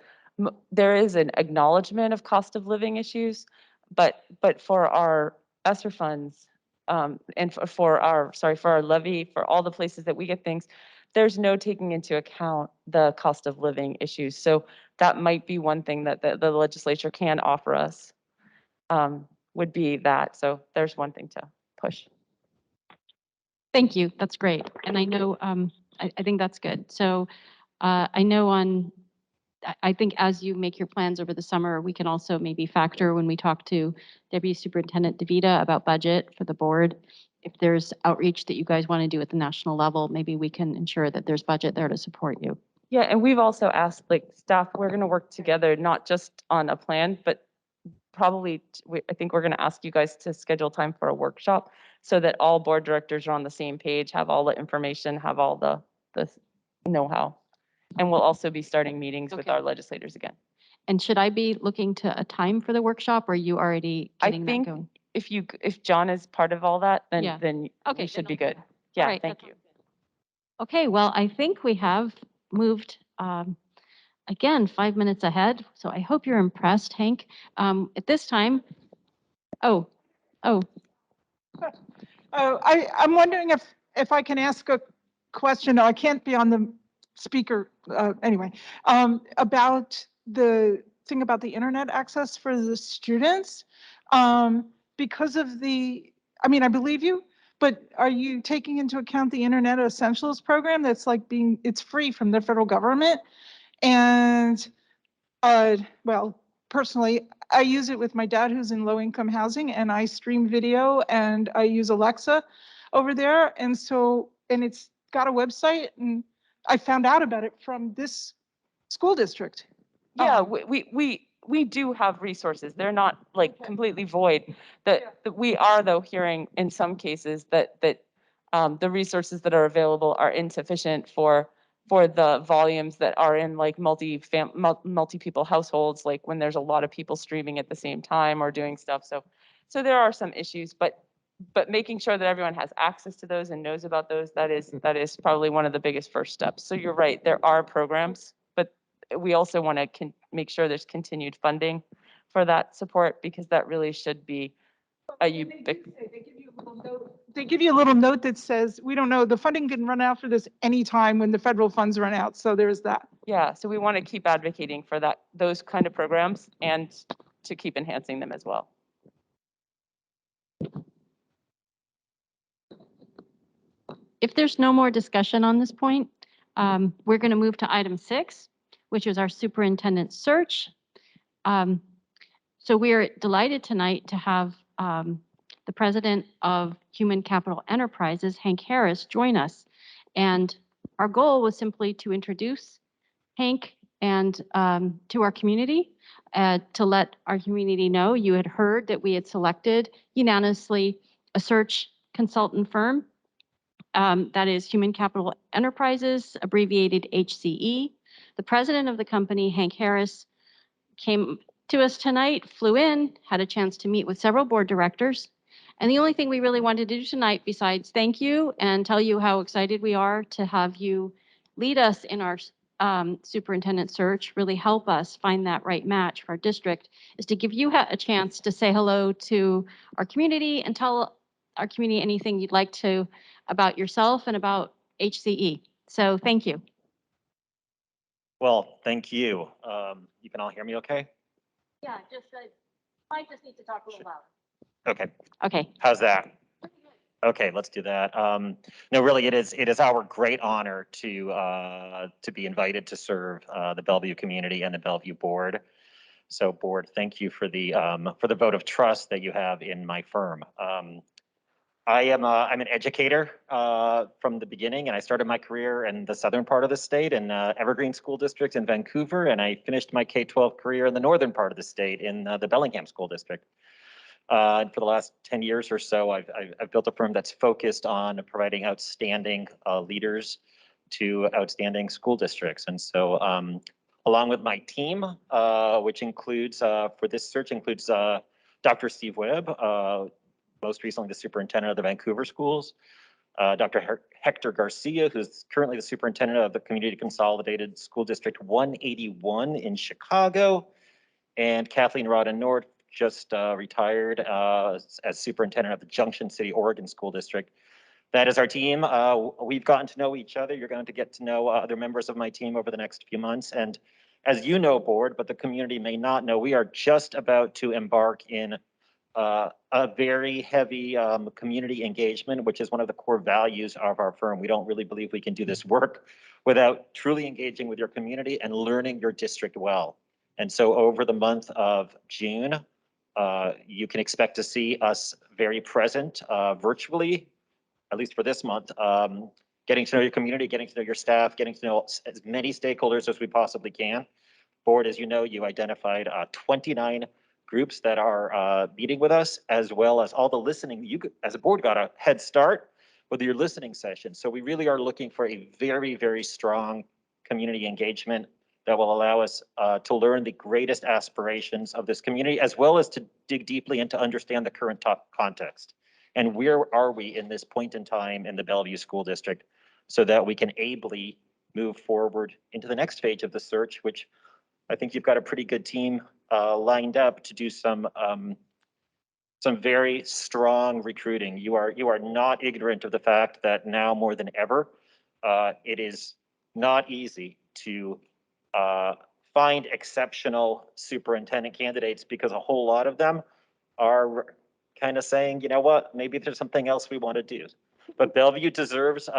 there is an acknowledgement of cost of living issues, but for our ESSER funds and for our levy, for all the places that we get things, there's no taking into account the cost of living issues. So that might be one thing that the legislature can offer us, would be that. So there's one thing to push. Thank you. That's great. And I know, I think that's good. So I know I think as you make your plans over the summer, we can also maybe factor when we talk to Deputy Superintendent DeVita about budget for the board. If there's outreach that you guys want to do at the national level, maybe we can ensure that there's budget there to support you. Yeah, and we've also asked, like, staff, we're going to work together, not just on a plan, but probably, I think we're going to ask you guys to schedule time for a workshop so that all board directors are on the same page, have all the information, have all the know-how. And we'll also be starting meetings with our legislators again. And should I be looking to a time for the workshop, or are you already getting that going? If John is part of all that, then Yeah. then Okay, we should then be I'll good. Yeah, right, thank you. Okay, well, I think we have moved again, 5 minutes ahead. So I hope you're impressed, Hank. At this time, oh, I'm wondering if I can ask a question. No, I can't be on the speaker, anyway, about the thing about the internet access for the students. Because of the, I mean, I believe you, but are you taking into account the Internet Essentials program that's like it's free from the federal government? And well, personally, I use it with my dad who's in low income housing, and I stream video and I use Alexa over there. And so, and it's got a website, and I found out about it from this school district. Yeah, we do have resources. They're not like completely void. That we are though hearing in some cases that the resources that are available are insufficient for the volumes that are in like multi people households, like when there's a lot of people streaming at the same time or doing stuff. So there are some issues, but making sure that everyone has access to those and knows about those, that is probably one of the biggest first steps. So you're right, there are programs, but we also want to make sure there's continued funding for that support, because that really should be They give you a little note that says, we don't know, the funding can run out for this anytime when the federal funds run out. So there's that. Yeah, so we want to keep advocating for those kind of programs and to keep enhancing them as well. if there's no more discussion on this point, we're going to move to item 6, which is our superintendent search. So we are delighted tonight to have the president of Human Capital Enterprises, Hank Harris, join us. And our goal was simply to introduce Hank and to our community, to let our community know you had heard that we had selected unanimously a search consultant firm. That is Human Capital Enterprises, abbreviated HCE. The president of the company, Hank Harris, came to us tonight, flew in, had a chance to meet with several board directors. And the only thing we really wanted to do tonight, besides thank you and tell you how excited we are to have you lead us in our superintendent search, really help us find that right match for our district, is to give you a chance to say hello to our community and tell our community anything you'd like to about yourself and about HCE. So thank you. Well, thank you. You can all hear me okay? Yeah, might just need to talk a little louder. Okay. Okay. How's that? Okay, let's do that. No, really, it is our great honor to be invited to serve the Bellevue community and the Bellevue board. So, board, thank you for the vote of trust that you have in my firm. I'm an educator from the beginning, and I started my career in the southern part of the state in Evergreen School District in Vancouver, and I finished my K-12 career in the northern part of the state in the Bellingham School District. And for the last 10 years or so, I've built a firm that's focused on providing outstanding leaders to outstanding school districts. And so along with my team, which includes, for this search includes Dr. Steve Webb, most recently the superintendent of the Vancouver schools, Dr. Hector Garcia, who's currently the superintendent of the Community Consolidated School District 181 in Chicago, and Kathleen Rodden North, just retired as superintendent of the Junction City, Oregon School District. That is our team. We've gotten to know each other. You're going to get to know other members of my team over the next few months. And as you know, board, but the community may not know, we are just about to embark in a very heavy community engagement, which is one of the core values of our firm. We don't really believe we can do this work without truly engaging with your community and learning your district well. And so over the month of June, you can expect to see us very present virtually, at least for this month, getting to know your community, getting to know your staff, getting to know as many stakeholders as we possibly can. Board, as you know, you identified 29 groups that are meeting with us, as well as all the listening. You as a board got a head start with your listening session. So we really are looking for a very, very strong community engagement that will allow us to learn the greatest aspirations of this community, as well as to dig deeply and to understand the current context. And where are we in this point in time in the Bellevue School District, so that we can ably move forward into the next phase of the search, which I think you've got a pretty good team lined up to do some very strong recruiting. You are not ignorant of the fact that now more than ever, it is not easy to find exceptional superintendent candidates because a whole lot of them are kind of saying, you know what, maybe there's something else we want to do. But Bellevue deserves,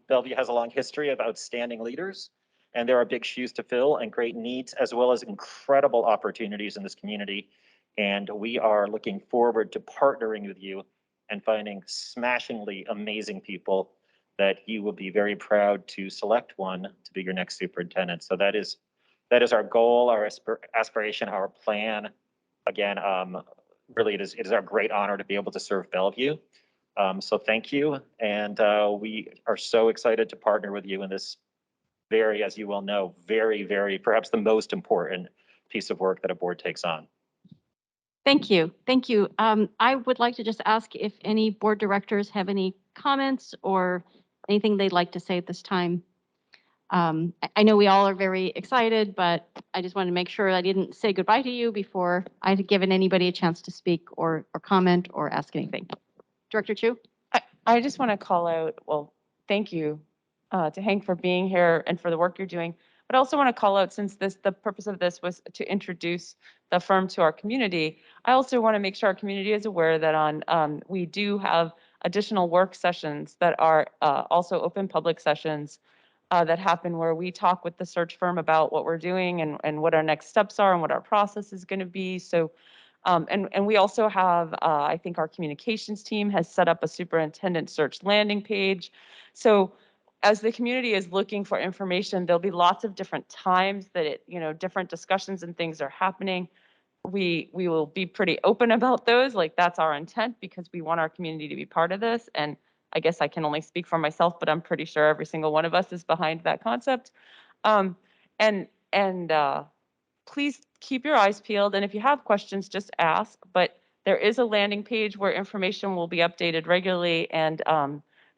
Bellevue has a long history of outstanding leaders, and there are big shoes to fill and great needs, as well as incredible opportunities in this community. And we are looking forward to partnering with you and finding smashingly amazing people that you will be very proud to select one to be your next superintendent. So that is our goal, our aspiration, our plan. Again, really, it is our great honor to be able to serve Bellevue. So thank you. And we are so excited to partner with you in this very, as you well know, very, very, perhaps the most important piece of work that a board takes on. Thank you. Thank you. I would like to just ask if any board directors have any comments or anything they'd like to say at this time. I know we all are very excited, but I just wanted to make sure I didn't say goodbye to you before I had given anybody a chance to speak or comment or ask anything. Director Chu? I just want to call out, well, thank you to Hank for being here and for the work you're doing. But I also want to call out, since the purpose of this was to introduce the firm to our community, I also want to make sure our community is aware that we do have additional work sessions that are also open public sessions that happen where we talk with the search firm about what we're doing and what our next steps are and what our process is going to be. So, and we also have, I think our communications team has set up a superintendent search landing page. So as the community is looking for information, there'll be lots of different times that different discussions and things are happening. We will be pretty open about those. Like, that's our intent, because we want our community to be part of this. And I guess I can only speak for myself, but I'm pretty sure every single one of us is behind that concept. Please keep your eyes peeled. And if you have questions, just ask. But there is a landing page where information will be updated regularly, and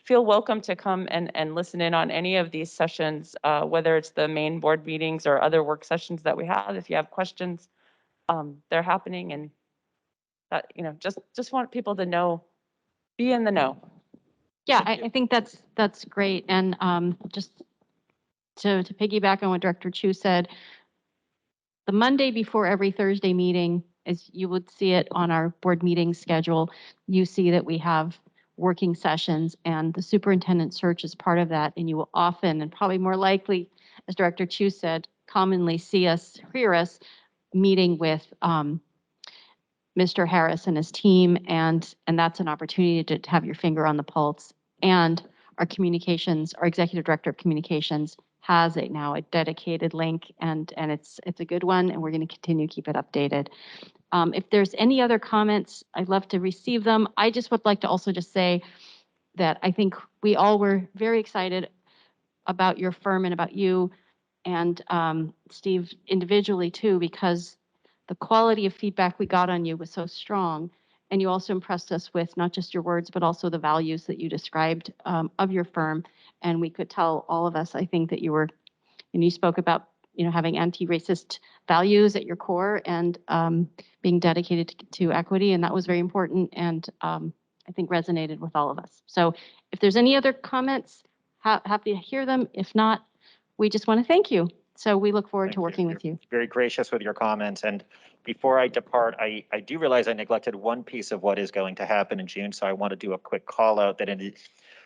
feel welcome to come and listen in on any of these sessions, whether it's the main board meetings or other work sessions that we have. If you have questions, they're happening, and that, just want people to know, be in the know. Yeah, I think that's great. And just to piggyback on what Director Chu said, the Monday before every Thursday meeting, as you would see it on our board meeting schedule, you see that we have working sessions, and the superintendent search is part of that. And you will often, and probably more likely, as Director Chu said, commonly hear us meeting with Mr. Harris and his team, and that's an opportunity to have your finger on the pulse. And our executive director of communications has now a dedicated link, and it's a good one, and we're going to continue to keep it updated. If there's any other comments, I'd love to receive them. I just would like to also just say that I think we all were very excited about your firm and about you, and Steve individually too, because the quality of feedback we got on you was so strong. And you also impressed us with not just your words, but also the values that you described of your firm. And we could tell, all of us, I think, that you spoke about, having anti-racist values at your core, and being dedicated to equity. And that was very important, and I think resonated with all of us. So if there's any other comments, happy to hear them. If not, we just want to thank you. So we look forward to working with you. Very gracious with your comments. And before I depart, I do realize I neglected one piece of what is going to happen in June. So I want to do a quick call out that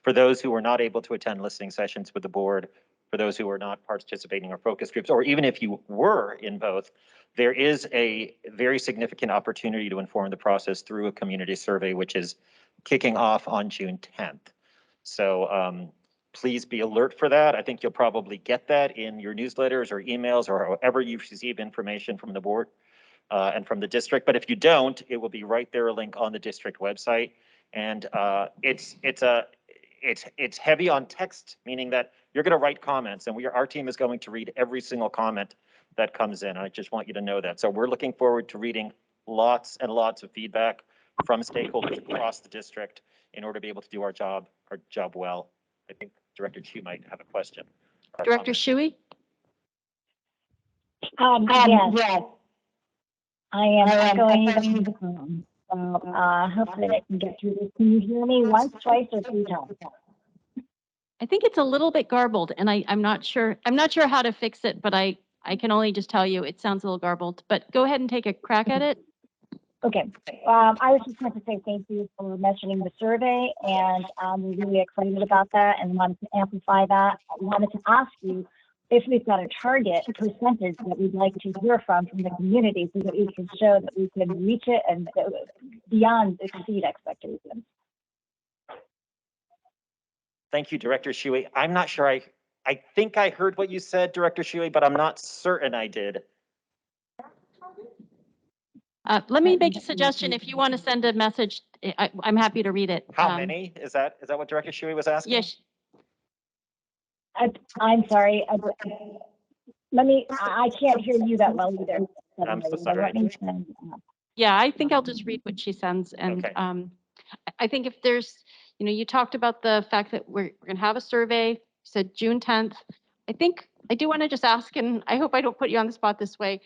for those who were not able to attend listening sessions with the board, for those who were not participating in our focus groups, or even if you were in both, there is a very significant opportunity to inform the process through a community survey, which is kicking off on June 10th. So please be alert for that. I think you'll probably get that in your newsletters or emails or however you receive information from the board and from the district. But if you don't, it will be right there, a link on the district website. And it's heavy on text, meaning that you're going to write comments, and our team is going to read every single comment that comes in. I just want you to know that. So we're looking forward to reading lots and lots of feedback from stakeholders across the district in order to be able to do our job well. I think Director Chu might have a question. Director Shuey? Yes. I am echoing the phone. So, hopefully I can get through this. Can you hear me once, twice, or three times? I think it's a little bit garbled and I'm not sure how to fix it, but I can only just tell you it sounds a little garbled, but go ahead and take a crack at it. Okay. I was just going to say thank you for mentioning the survey, and we're really excited about that and wanted to amplify that. I wanted to ask you if we've got a target percentage that we'd like to hear from the community so that we can show that we can reach it and beyond exceed expectations. Thank you, Director Shuey. I'm not sure I think I heard what you said, Director Shuey, but I'm not certain I did. Let me make a suggestion. If you want to send a message, I'm happy to read it. How many? Is that what Director Shuey was asking? Yes. I'm sorry. I can't hear you that well either. I'm so sorry. Yeah, I think I'll just read what she sends. And Okay. I think if there's, you talked about the fact that we're going to have a survey, you said June 10th. I do want to just ask, and I hope I don't put you on the spot this way.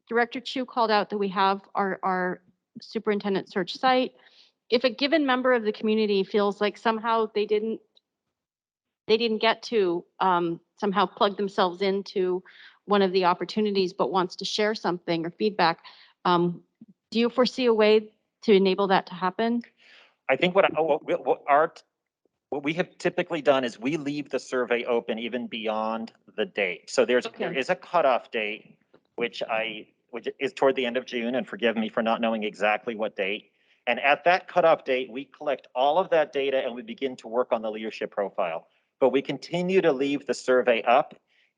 Director Chu called out that we have our superintendent search site. If a given member of the community feels like somehow they didn't get to somehow plug themselves into one of the opportunities, but wants to share something or feedback, do you foresee a way to enable that to happen? I think what we have typically done is we leave the survey open even beyond the date. So there is a cutoff date, which is toward the end of June, and forgive me for not knowing exactly what date. And at that cutoff date, we collect all of that data and we begin to work on the leadership profile. But we continue to leave the survey up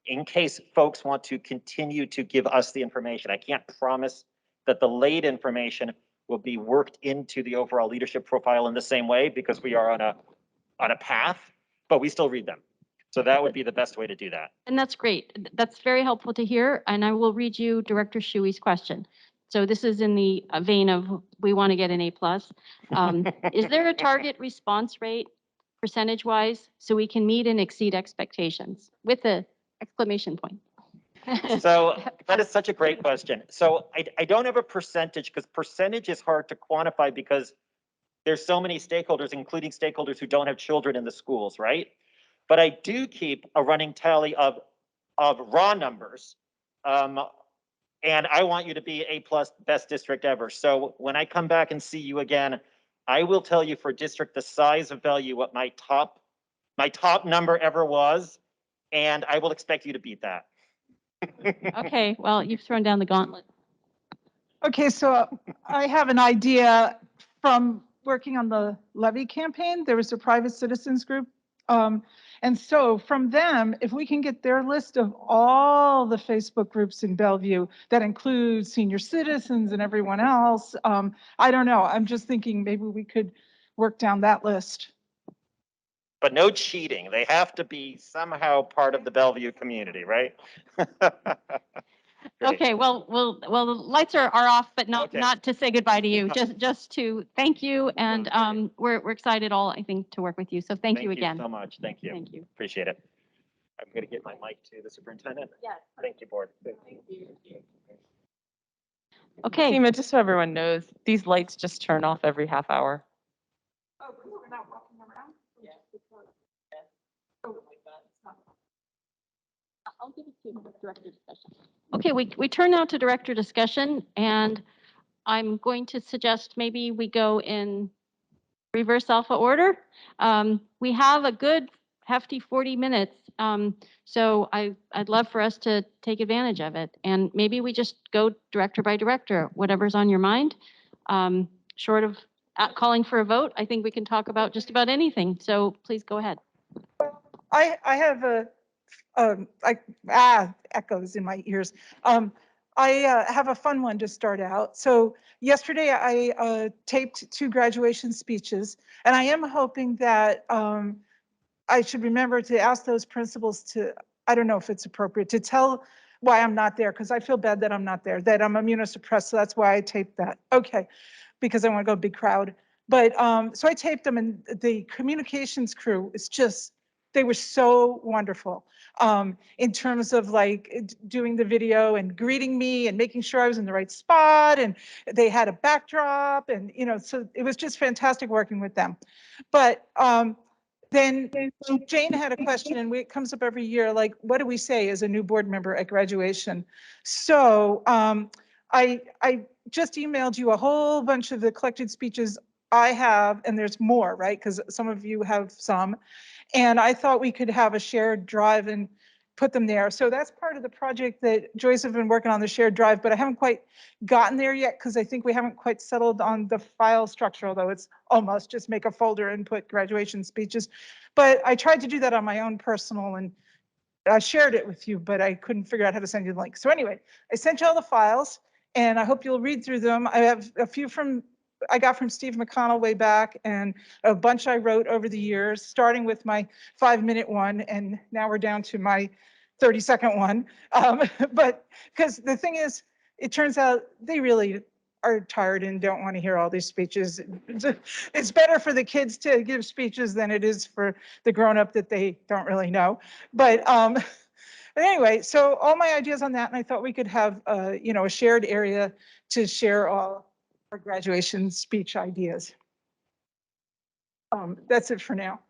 in case folks want to continue to give us the information. I can't promise that the late information will be worked into the overall leadership profile in the same way because we are on a path, but we still read them. So that would be the best way to do that. And that's great. That's very helpful to hear. And I will read you Director Shuey's question. So this is in the vein of we want to get an A+. Is there a target response rate percentage-wise so we can meet and exceed expectations with an exclamation point? So that is such a great question. So I don't have a percentage because percentage is hard to quantify because there's so many stakeholders, including stakeholders who don't have children in the schools, right? But I do keep a running tally of raw numbers. And I want you to be A+ best district ever. So when I come back and see you again, I will tell you for district the size of value what my top number ever was, and I will expect you to beat that. Okay, well, you've thrown down the gauntlet. Okay, so I have an idea from working on the levy campaign. There was a private citizens group. And so from them, if we can get their list of all the Facebook groups in Bellevue that includes senior citizens and everyone else, I don't know. I'm just thinking maybe we could work down that list. But no cheating. They have to be somehow part of the Bellevue community, right? Okay, well, the lights are off, but not to say goodbye to you, just to thank you. And we're excited all, I think, to work with you. So thank you again. Thank you so much. Thank you. Thank you. Appreciate it. I'm going to get my mic to the superintendent. Yes. Thank you, board. Okay. Seema, just so everyone knows, these lights just turn off every half hour. Oh, we're not walking around? Yeah. I'll give it to director discussion. Okay, we turn now to director discussion, and I'm going to suggest maybe we go in reverse alpha order. We have a good hefty 40 minutes, so I'd love for us to take advantage of it, and maybe we just go director by director, whatever's on your mind. Short of calling for a vote, I think we can talk about just about anything, so please go ahead. I have echoes in my ears. I have a fun one to start out. So yesterday I taped 2 graduation speeches, and I am hoping that I should remember to ask those principals to, I don't know if it's appropriate, to tell why I'm not there, because I feel bad that I'm not there, that I'm immunosuppressed, so that's why I taped that. Okay, because I want to go big crowd. But so I taped them, and the communications crew is just They were so wonderful in terms of like doing the video and greeting me and making sure I was in the right spot. And they had a backdrop and, you know, so it was just fantastic working with them. But then Jane had a question, and it comes up every year, like, what do we say as a new board member at graduation? So I just emailed you a whole bunch of the collected speeches I have, and there's more, right? Because some of you have some. And I thought we could have a shared drive and put them there. So that's part of the project that Joyce have been working on, the shared drive, but I haven't quite gotten there yet because I think we haven't quite settled on the file structure, although it's almost just make a folder and put graduation speeches. But I tried to do that on my own personal, and I shared it with you, but I couldn't figure out how to send you the link. So anyway, I sent you all the files and I hope you'll read through them. I have a few I got from Steve McConnell way back, and a bunch I wrote over the years, starting with my 5-minute one, and now we're down to my 30-second one. But because the thing is, it turns out they really are tired and don't want to hear all these speeches. It's better for the kids to give speeches than it is for the grown-up that they don't really know. But anyway, so all my ideas on that, and I thought we could have you know, a shared area to share all our graduation speech ideas. That's it for now.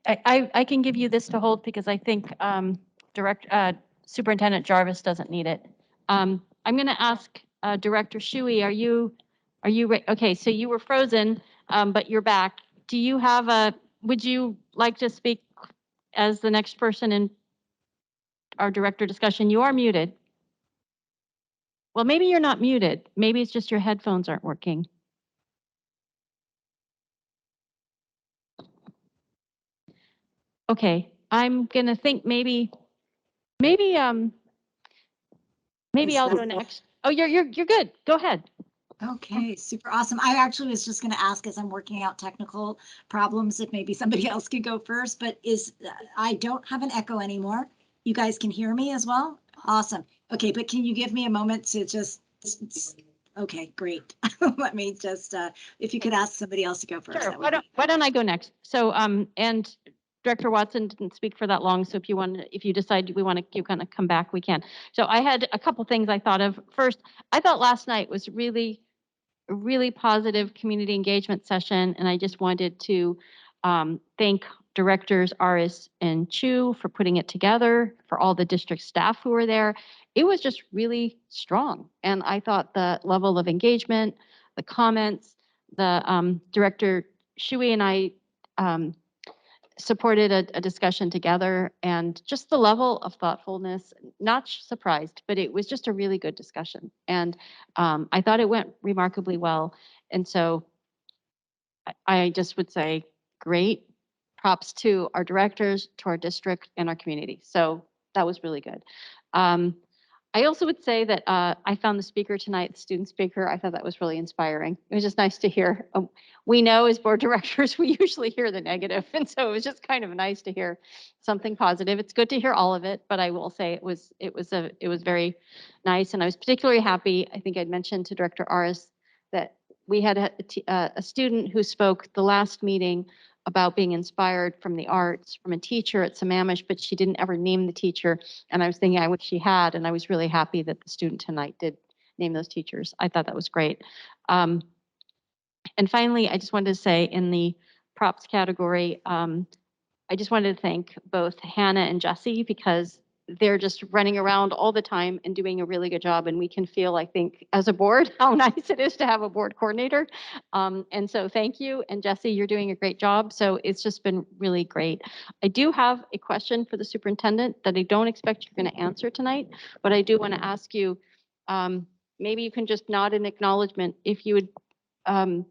I can give you this to hold because I think Superintendent Jarvis doesn't need it. I'm going to ask Director Shuey, are you okay? So you were frozen, but you're back. Do you have would you like to speak as the next person in our director discussion? You are muted. Well, maybe you're not muted. Maybe it's just your headphones aren't working. Okay, I'm gonna think maybe I'll go next. Oh, you're good. Go ahead. Okay, super awesome. I actually was just going to ask, as I'm working out technical problems, if maybe somebody else could go first, but I don't have an echo anymore. You guys can hear me as well? Awesome. Okay, but can you give me a moment to just, okay, great. Let me just, if you could ask somebody else to go first. Sure. That would Why don't I go next? So, and Director Watson didn't speak for that long. So if you decide we want to kind of come back, we can. So I had a couple things I thought of. First, I thought last night was really positive community engagement session. And I just wanted to thank Directors Aris and Chu for putting it together, for all the district staff who were there. It was just really strong. And I thought the level of engagement, the comments, the Director Shuey and I supported a discussion together, and just the level of thoughtfulness, not surprised, but it was just a really good discussion. And I thought it went remarkably well. And so I just would say great props to our directors, to our district, and our community. So that was really good. I also would say that I found the speaker tonight, the student speaker, I thought that was really inspiring. It was just nice to hear. We know as board directors, we usually hear the negative, and so it was just kind of nice to hear something positive. It's good to hear all of it, but I will say it was very nice, and I was particularly happy. I think I'd mentioned to Director Aris that we had a student who spoke the last meeting about being inspired from the arts, from a teacher at Sammamish, but she didn't ever name the teacher. And I was thinking I wish she had, and I was really happy that the student tonight did name those teachers. I thought that was great. And finally, I just wanted to say in the props category, I just wanted to thank both Hannah and Jesse because they're just running around all the time and doing a really good job. And we can feel, I think, as a board, how nice it is to have a board coordinator. And so thank you. And Jesse, you're doing a great job. So it's just been really great. I do have a question for the superintendent that I don't expect you're going to answer tonight, but I do want to ask you, maybe you can just nod in acknowledgement if you would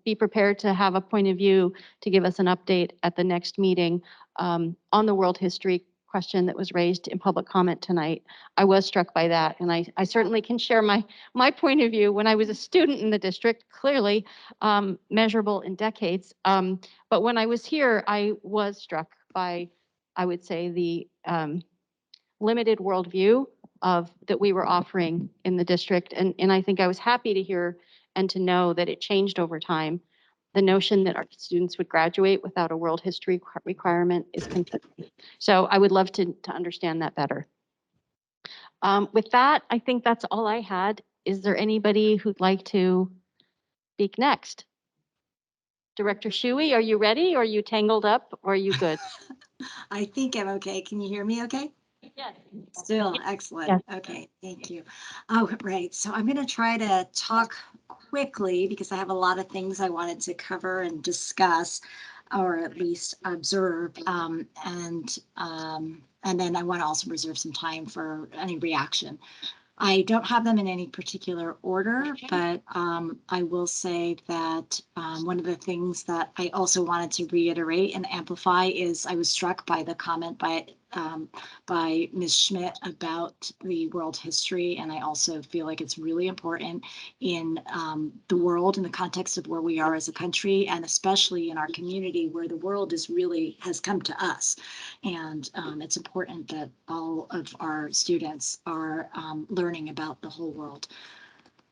be prepared to have a point of view to give us an update at the next meeting on the world history question that was raised in public comment tonight. I was struck by that, and I certainly can share my point of view. When I was a student in the district, clearly measurable in decades, but when I was here, I was struck by, I would say, the limited worldview that we were offering in the district, and I think I was happy to hear and to know that it changed over time. the notion that our students would graduate without a world history requirement is concerning. So I would love to understand that better. With that, I think that's all I had. Is there anybody who'd like to speak next? Director Shuey, are you ready? Or are you tangled up? Or are you good? I think I'm okay. Can you hear me okay? Yes. Still, excellent. Yes. Okay, thank you. Oh, right. So I'm going to try to talk quickly because I have a lot of things I wanted to cover and discuss, or at least observe. And then I want to also reserve some time for any reaction. I don't have them in any particular order, but I will say that one of the things that I also wanted to reiterate and amplify is I was struck by the comment by Ms. Schmidt about the world history, and I also feel like it's really important in the world, in the context of where we are as a country, and especially in our community where the world is really has come to us. And it's important that all of our students are learning about the whole world.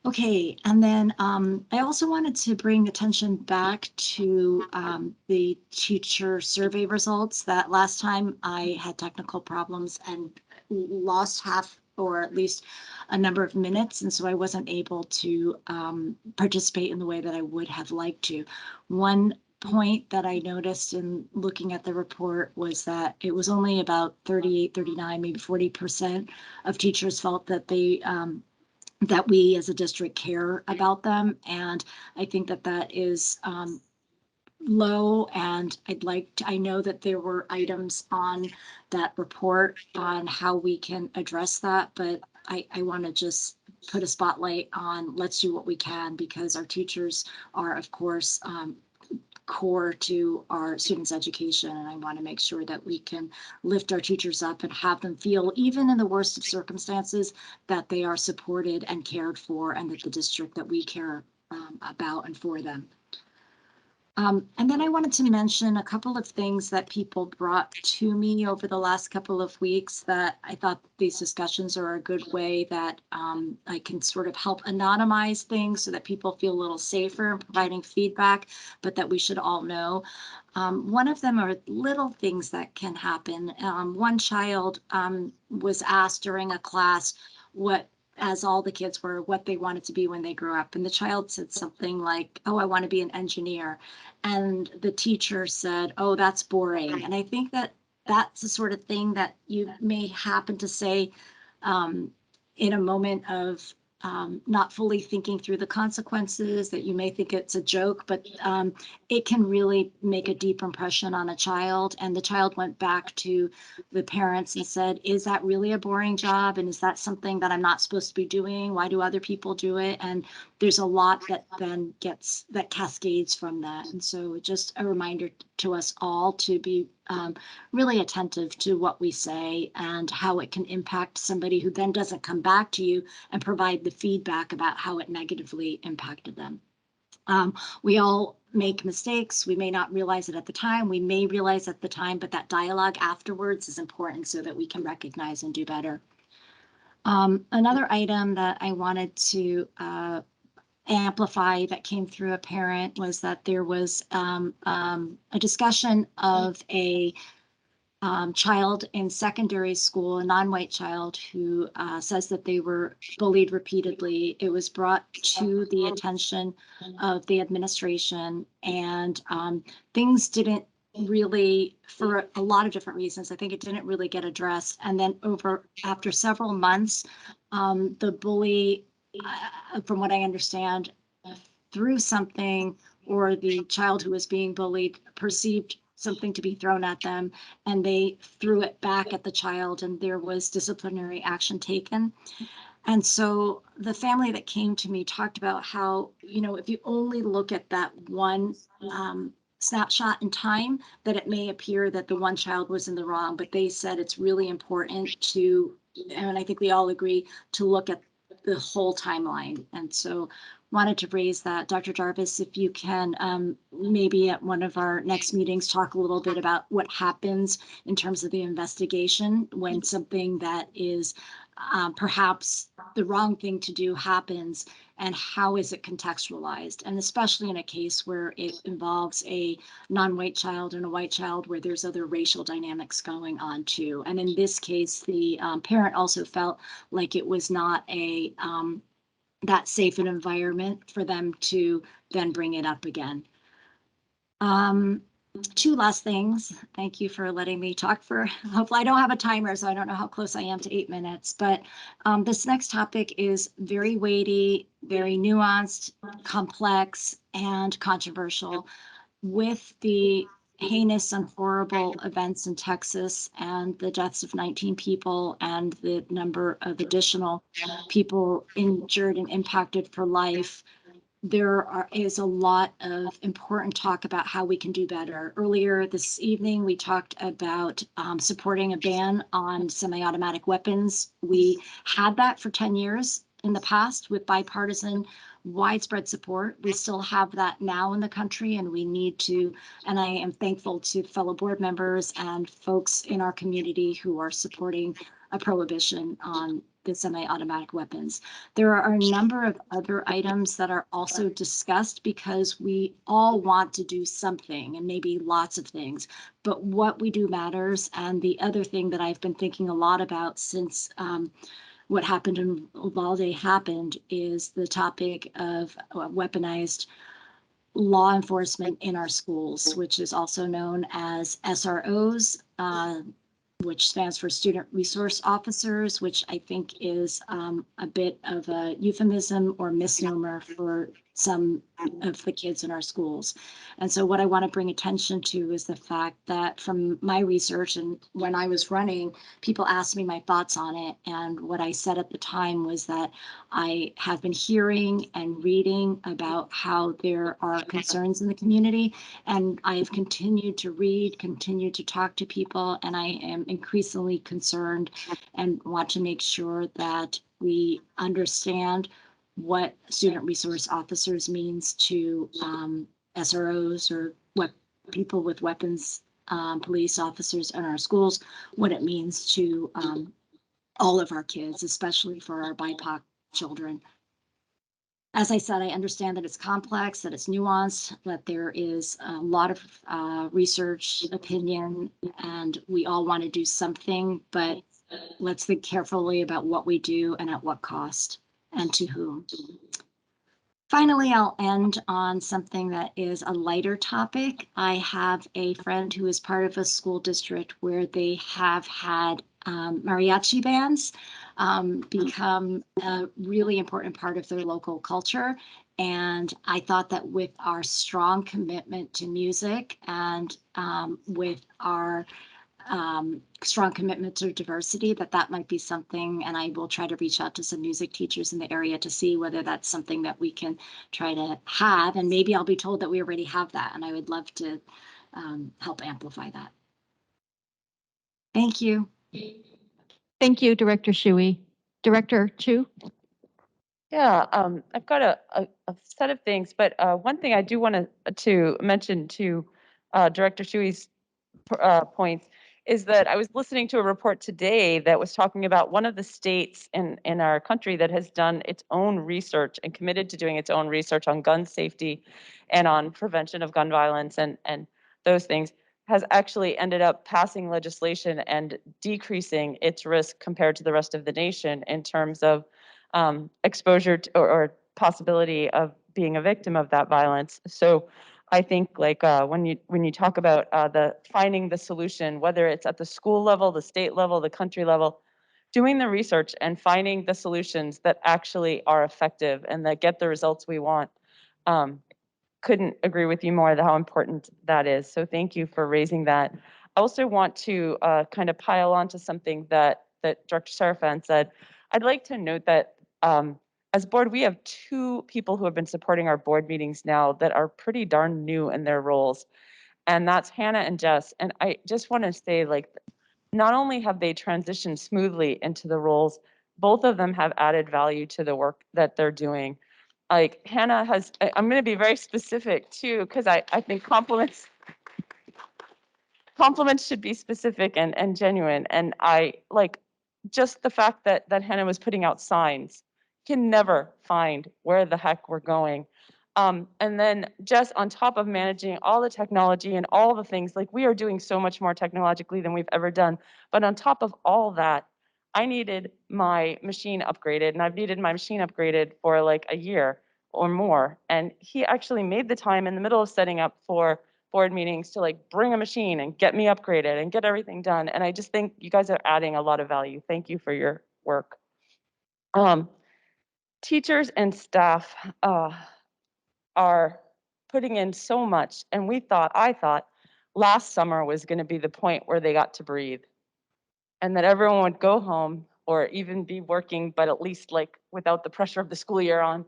Okay, and then I also wanted to bring attention back to the teacher survey results. That last time I had technical problems and lost half or at least a number of minutes, and so I wasn't able to participate in the way that I would have liked to. One point that I noticed in looking at the report was that it was only about 38, 39, maybe 40% of teachers felt that they that we as a district care about them. And I think that that is low, and I know that there were items on that report on how we can address that, but I want to just put a spotlight on let's do what we can, because our teachers are, of course, core to our students' education, and I want to make sure that we can lift our teachers up and have them feel, even in the worst of circumstances, that they are supported and cared for, and that the district that we care about and for them. And then I wanted to mention a couple of things that people brought to me over the last couple of weeks that I thought these discussions are a good way that I can sort of help anonymize things so that people feel a little safer in providing feedback, but that we should all know. One of them are little things that can happen. One child was asked during a class as all the kids were, what they wanted to be when they grew up. And the child said something like, "Oh, I want to be an engineer." And the teacher said, "Oh, that's boring." And I think that that's the sort of thing that you may happen to say in a moment of not fully thinking through the consequences, that you may think it's a joke, but it can really make a deep impression on a child. And the child went back to the parents and said, "Is that really a boring job? And is that something that I'm not supposed to be doing? Why do other people do it?" And there's a lot that then that cascades from that. And so just a reminder to us all to be really attentive to what we say and how it can impact somebody who then doesn't come back to you and provide the feedback about how it negatively impacted them. We all make mistakes. We may not realize it at the time. We may realize at the time, but that dialogue afterwards is important so that we can recognize and do better. Another item that I wanted to amplify that came through a parent was that there was a discussion of a child in secondary school, a non-white child who says that they were bullied repeatedly. It was brought to the attention of the administration, and things didn't really, for a lot of different reasons, I think it didn't really get addressed. And then after several months, the bully, from what I understand, threw something, or the child who was being bullied perceived something to be thrown at them, and they threw it back at the child, and there was disciplinary action taken. And so the family that came to me talked about how, if you only look at that one snapshot in time, that it may appear that the one child was in the wrong, but they said it's really important to, and I think we all agree, to look at the whole timeline. And so wanted to raise that. Dr. Jarvis, if you can, maybe at one of our next meetings, talk a little bit about what happens in terms of the investigation when something that is perhaps the wrong thing to do happens, and how is it contextualized? And especially in a case where it involves a non-white child and a white child, where there's other racial dynamics going on too. And in this case, the parent also felt like it was not a that safe an environment for them to then bring it up again. Two last things. Thank you for letting me talk for, hopefully I don't have a timer, so I don't know how close I am to 8 minutes, but this next topic is very weighty, very nuanced, complex, and controversial. With the heinous and horrible events in Texas and the deaths of 19 people and the number of additional people injured and impacted for life, there is a lot of important talk about how we can do better. Earlier this evening, we talked about supporting a ban on semi-automatic weapons. We had that for 10 years in the past with bipartisan widespread support. We still have that now in the country, and we need to, and I am thankful to fellow board members and folks in our community who are supporting a prohibition on the semi-automatic weapons. There are a number of other items that are also discussed because we all want to do something, and maybe lots of things, but what we do matters. And the other thing that I've been thinking a lot about since what happened in Uvalde happened is the topic of weaponized law enforcement in our schools, which is also known as SROs, which stands for Student Resource Officers, which I think is a bit of a euphemism or misnomer for some of the kids in our schools. And so what I want to bring attention to is the fact that from my research and when I was running, people asked me my thoughts on it. And what I said at the time was that I have been hearing and reading about how there are concerns in the community. And I have continued to read, continued to talk to people, and I am increasingly concerned and want to make sure that we understand what student resource officers means to SROs or what people with weapons, police officers in our schools, what it means to all of our kids, especially for our BIPOC children. As I said, I understand that it's complex, that it's nuanced, that there is a lot of research, opinion, and we all want to do something, but let's think carefully about what we do and at what cost and to whom. Finally, I'll end on something that is a lighter topic. I have a friend who is part of a school district where they have had mariachi bands become a really important part of their local culture. And I thought that with our strong commitment to music and with our strong commitment to diversity, that might be something, and I will try to reach out to some music teachers in the area to see whether that's something that we can try to have. And maybe I'll be told that we already have that, and I would love to help amplify that. Thank you. Thank you, Director Shuey. Director Chu? Yeah, I've got a set of things, but one thing I do want to mention to Director Shuey's points is that I was listening to a report today that was talking about one of the states in our country that has done its own research and committed to doing its own research on gun safety and on prevention of gun violence and those things, has actually ended up passing legislation and decreasing its risk compared to the rest of the nation in terms of exposure to, or possibility of being a victim of that violence. So I think like when you talk about the finding the solution, whether it's at the school level, the state level, the country level, doing the research and finding the solutions that actually are effective and that get the results we want. Couldn't agree with you more how important that is. So thank you for raising that. I also want to kind of pile on to something that Director Serafan said. I'd like to note that as board, we have two people who have been supporting our board meetings now that are pretty darn new in their roles. And that's Hannah and Jess. And I just want to say, like, not only have they transitioned smoothly into the roles, both of them have added value to the work that they're doing. like Hannah has, I'm going to be very specific too, because I think compliments should be specific and genuine. And I like just the fact that Hannah was putting out signs, can never find where the heck we're going. And then just on top of managing all the technology and all the things, like we are doing so much more technologically than we've ever done. But on top of all that, I needed my machine upgraded, and I've needed my machine upgraded for like a year or more. And he actually made the time in the middle of setting up for board meetings to like bring a machine and get me upgraded and get everything done. And I just think you guys are adding a lot of value. Thank you for your work. Teachers and staff are putting in so much. And I thought last summer was going to be the point where they got to breathe and that everyone would go home or even be working, but at least like without the pressure of the school year on,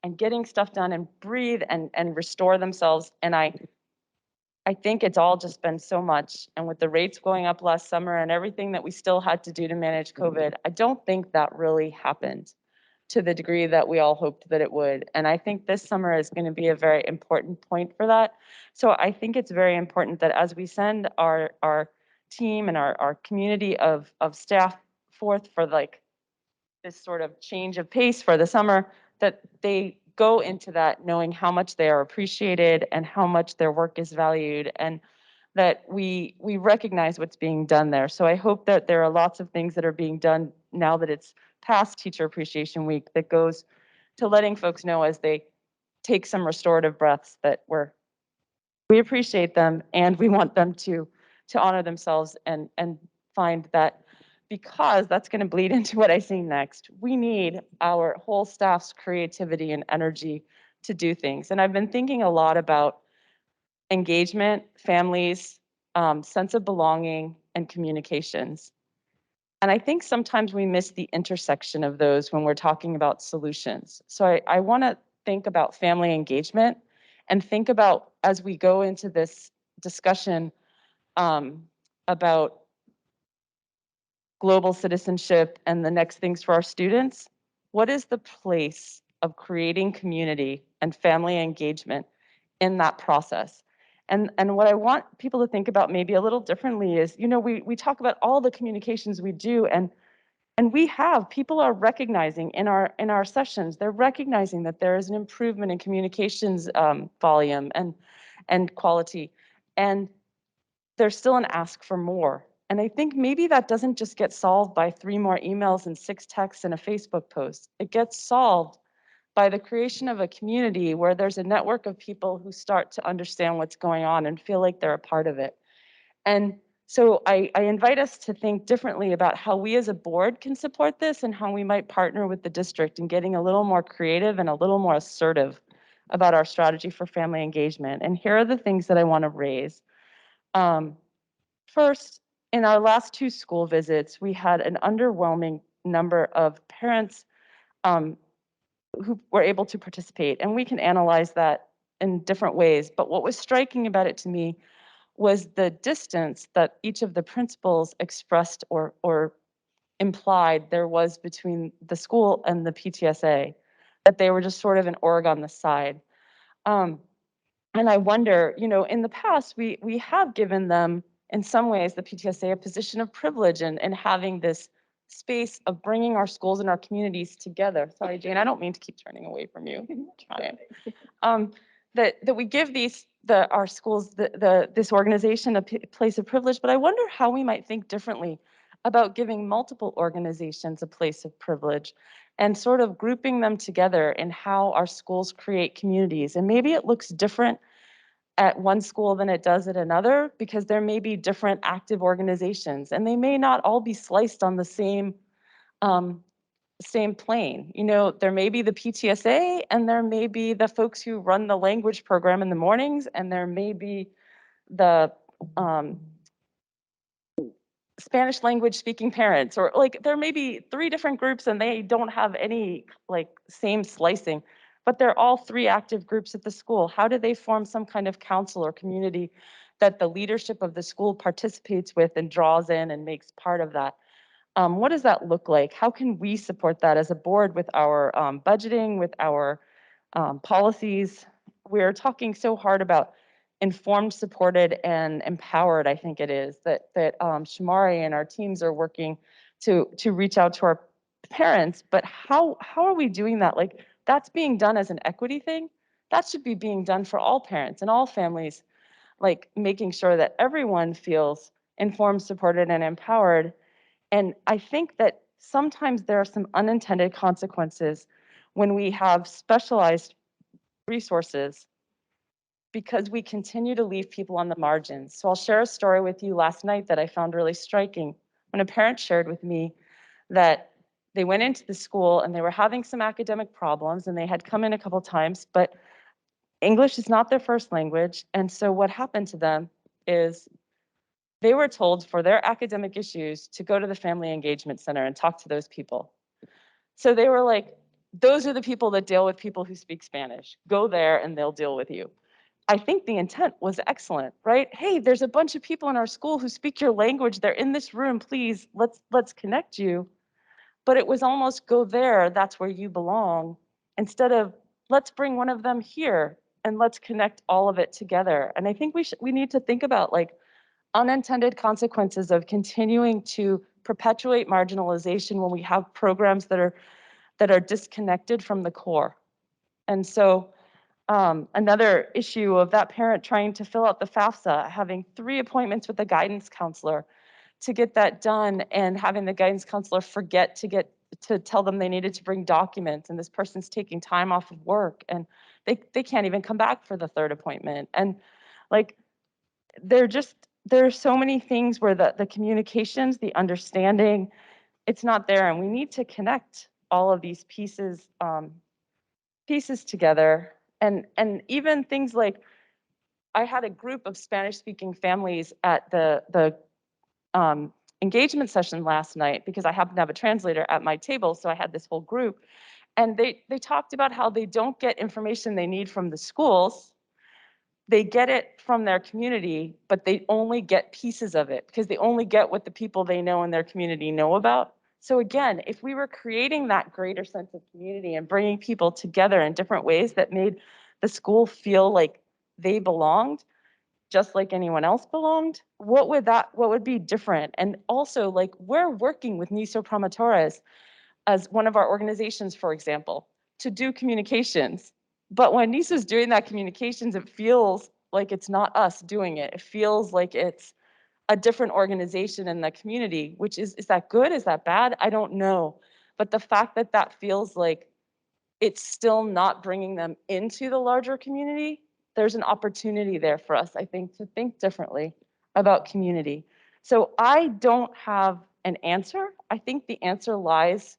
and getting stuff done and breathe and restore themselves. And I think it's all just been so much. And with the rates going up last summer and everything that we still had to do to manage COVID, I don't think that really happened to the degree that we all hoped that it would. And I think this summer is going to be a very important point for that. So I think it's very important that as we send our team and our community of staff forth for like this sort of change of pace for the summer, that they go into that knowing how much they are appreciated and how much their work is valued, and that we recognize what's being done there. So I hope that there are lots of things that are being done now that it's past Teacher Appreciation Week that goes to letting folks know as they take some restorative breaths that we appreciate them and we want them to honor themselves and find that, because that's going to bleed into what I see next. We need our whole staff's creativity and energy to do things. And I've been thinking a lot about engagement, families, sense of belonging, and communications. And I think sometimes we miss the intersection of those when we're talking about solutions. So I want to think about family engagement and think about, as we go into this discussion about global citizenship and the next things for our students, what is the place of creating community and family engagement in that process? And what I want people to think about maybe a little differently is, you know, we talk about all the communications we do, and people are recognizing in our sessions, they're recognizing that there is an improvement in communications volume and quality, and there's still an ask for more. And I think maybe that doesn't just get solved by 3 more emails and 6 texts and a Facebook post. It gets solved by the creation of a community where there's a network of people who start to understand what's going on and feel like they're a part of it. And so I invite us to think differently about how we as a board can support this and how we might partner with the district in getting a little more creative and a little more assertive about our strategy for family engagement. And here are the things that I want to raise. First, in our last 2 school visits, we had an underwhelming number of parents who were able to participate, and we can analyze that in different ways. But what was striking about it to me was the distance that each of the principals expressed or implied there was between the school and the PTSA, that they were just sort of an org on the side. And I wonder, you know, in the past, we have given them, in some ways, the PTSA a position of privilege and having this space of bringing our schools and our communities together. Sorry, Jane, I don't mean to keep turning away from you. Trying. That we give our schools, this organization a place of privilege, but I wonder how we might think differently about giving multiple organizations a place of privilege and sort of grouping them together in how our schools create communities. And maybe it looks different at one school than it does at another, because there may be different active organizations and they may not all be sliced on the same plane. You know, there may be the PTSA and there may be the folks who run the language program in the mornings, and there may be the Spanish language speaking parents, or like there may be 3 different groups and they don't have any like same slicing, but they're all 3 active groups at the school. How do they form some kind of council or community that the leadership of the school participates with and draws in and makes part of that? What does that look like? How can we support that as a board with our budgeting, with our policies. We're talking so hard about informed, supported, and empowered. I think it is that Shamari and our teams are working to reach out to our parents. But how are we doing that? Like, that's being done as an equity thing. That should be being done for all parents and all families, like making sure that everyone feels informed, supported, and empowered. And I think that sometimes there are some unintended consequences when we have specialized resources because we continue to leave people on the margins. So I'll share a story with you last night that I found really striking when a parent shared with me that they went into the school and they were having some academic problems and they had come in a couple times, but English is not their first language. And so what happened to them is they were told for their academic issues to go to the Family Engagement Center and talk to those people. So they were like, those are the people that deal with people who speak Spanish. Go there and they'll deal with you. I think the intent was excellent, right? Hey, there's a bunch of people in our school who speak your language. They're in this room. Please, let's connect you. But it was almost go there, that's where you belong, instead of let's bring one of them here and let's connect all of it together. And I think we need to think about like unintended consequences of continuing to perpetuate marginalization when we have programs that are disconnected from the core. And so another issue of that parent trying to fill out the FAFSA, having 3 appointments with a guidance counselor to get that done, and having the guidance counselor forget to tell them they needed to bring documents, and this person's taking time off of work and they can't even come back for the 3rd appointment. And like, there are so many things where the communications, the understanding, it's not there, and we need to connect all of these pieces together. And even things like, I had a group of Spanish-speaking families at the engagement session last night because I happen to have a translator at my table, so I had this whole group, and they talked about how they don't get information they need from the schools. They get it from their community, but they only get pieces of it because they only get what the people they know in their community know about. So again, if we were creating that greater sense of community and bringing people together in different ways that made the school feel like they belonged, just like anyone else belonged, what would be different? And also, like, we're working with Niso Promotores as one of our organizations, for example, to do communications. But when Niso's doing that communications, it feels like it's not us doing it. It feels like it's a different organization in the community, which is that good? Is that bad? I don't know. But the fact that that feels like it's still not bringing them into the larger community, there's an opportunity there for us, I think, to think differently about community. So I don't have an answer. I think the answer lies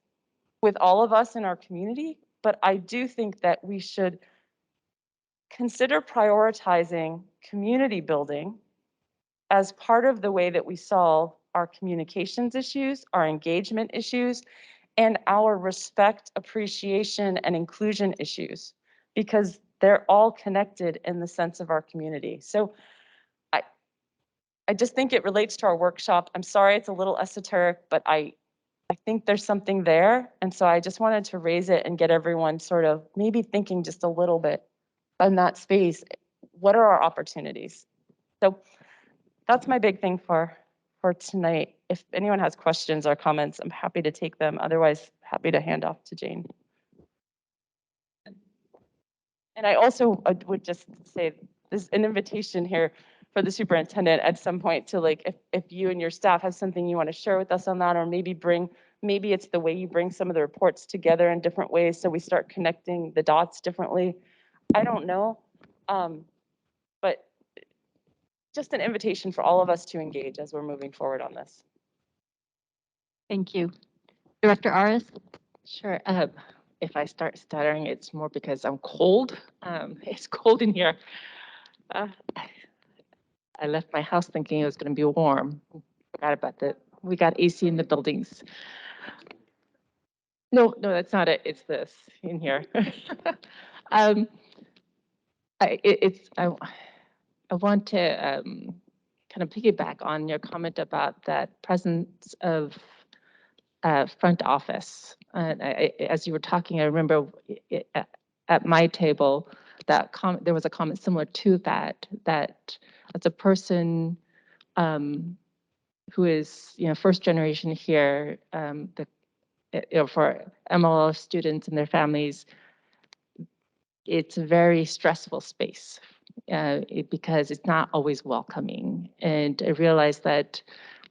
with all of us in our community, but I do think that we should consider prioritizing community building as part of the way that we solve our communications issues, our engagement issues, and our respect, appreciation, and inclusion issues, because they're all connected in the sense of our community. So I just think it relates to our workshop. I'm sorry it's a little esoteric, but I think there's something there. And so I just wanted to raise it and get everyone sort of maybe thinking just a little bit in that space. What are our opportunities? So that's my big thing for tonight. If anyone has questions or comments, I'm happy to take them. Otherwise, happy to hand off to Jane. And I also would just say there's an invitation here for the superintendent at some point to, like, if you and your staff have something you want to share with us on that, or maybe it's the way you bring some of the reports together in different ways so we start connecting the dots differently. I don't know, but just an invitation for all of us to engage as we're moving forward on this. Thank you. Director Aris? Sure. If I start stuttering, it's more because I'm cold. It's cold in here. I left my house thinking it was going to be warm. Forgot about that. We got AC in the buildings. No, that's not it. It's this in here. I want to kind of piggyback on your comment about that presence of front office. As you were talking, I remember at my table, there was a comment similar to that, that as a person who is, first generation here, for MLL students and their families, it's a very stressful space because it's not always welcoming. And I realized that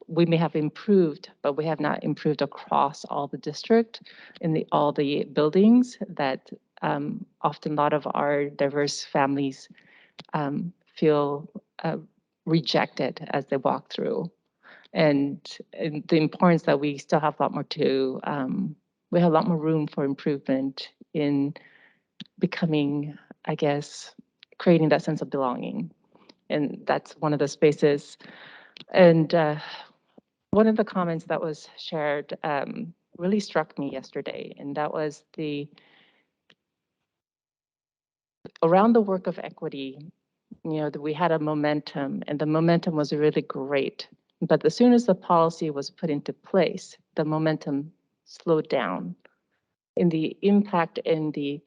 we may have improved, but we have not improved across all the district in all the buildings, that often a lot of our diverse families feel rejected as they walk through. And the importance that we still have a lot more we have a lot more room for improvement in becoming, I guess, creating that sense of belonging. And that's one of the spaces. And one of the comments that was shared really struck me yesterday, and that was around the work of equity, we had a momentum, and the momentum was really great. But as soon as the policy was put into place, the momentum slowed down. In the impact in the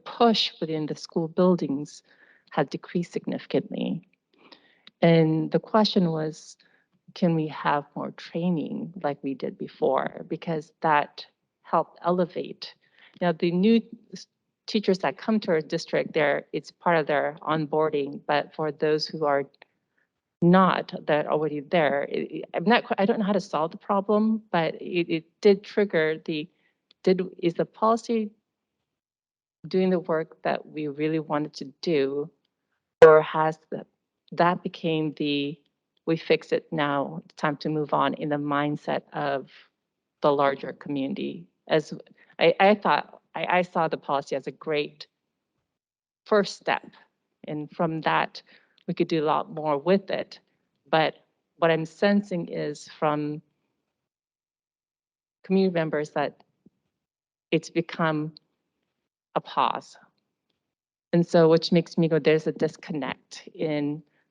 push within the school buildings had decreased significantly. And the question was, can we have more training like we did before? Because that helped elevate. Now, the new teachers that come to our district, it's part of their onboarding, but for those who are not, that are already there, I don't know how to solve the problem, but it did trigger is the policy doing the work that we really wanted to do, or has that became we fix it now, it's time to move on, in the mindset of the larger community? As I thought, I saw the policy as a great first step, and from that we could do a lot more with it. But what I'm sensing is from community members that it's become a pause. And so, which makes me go, there's a disconnect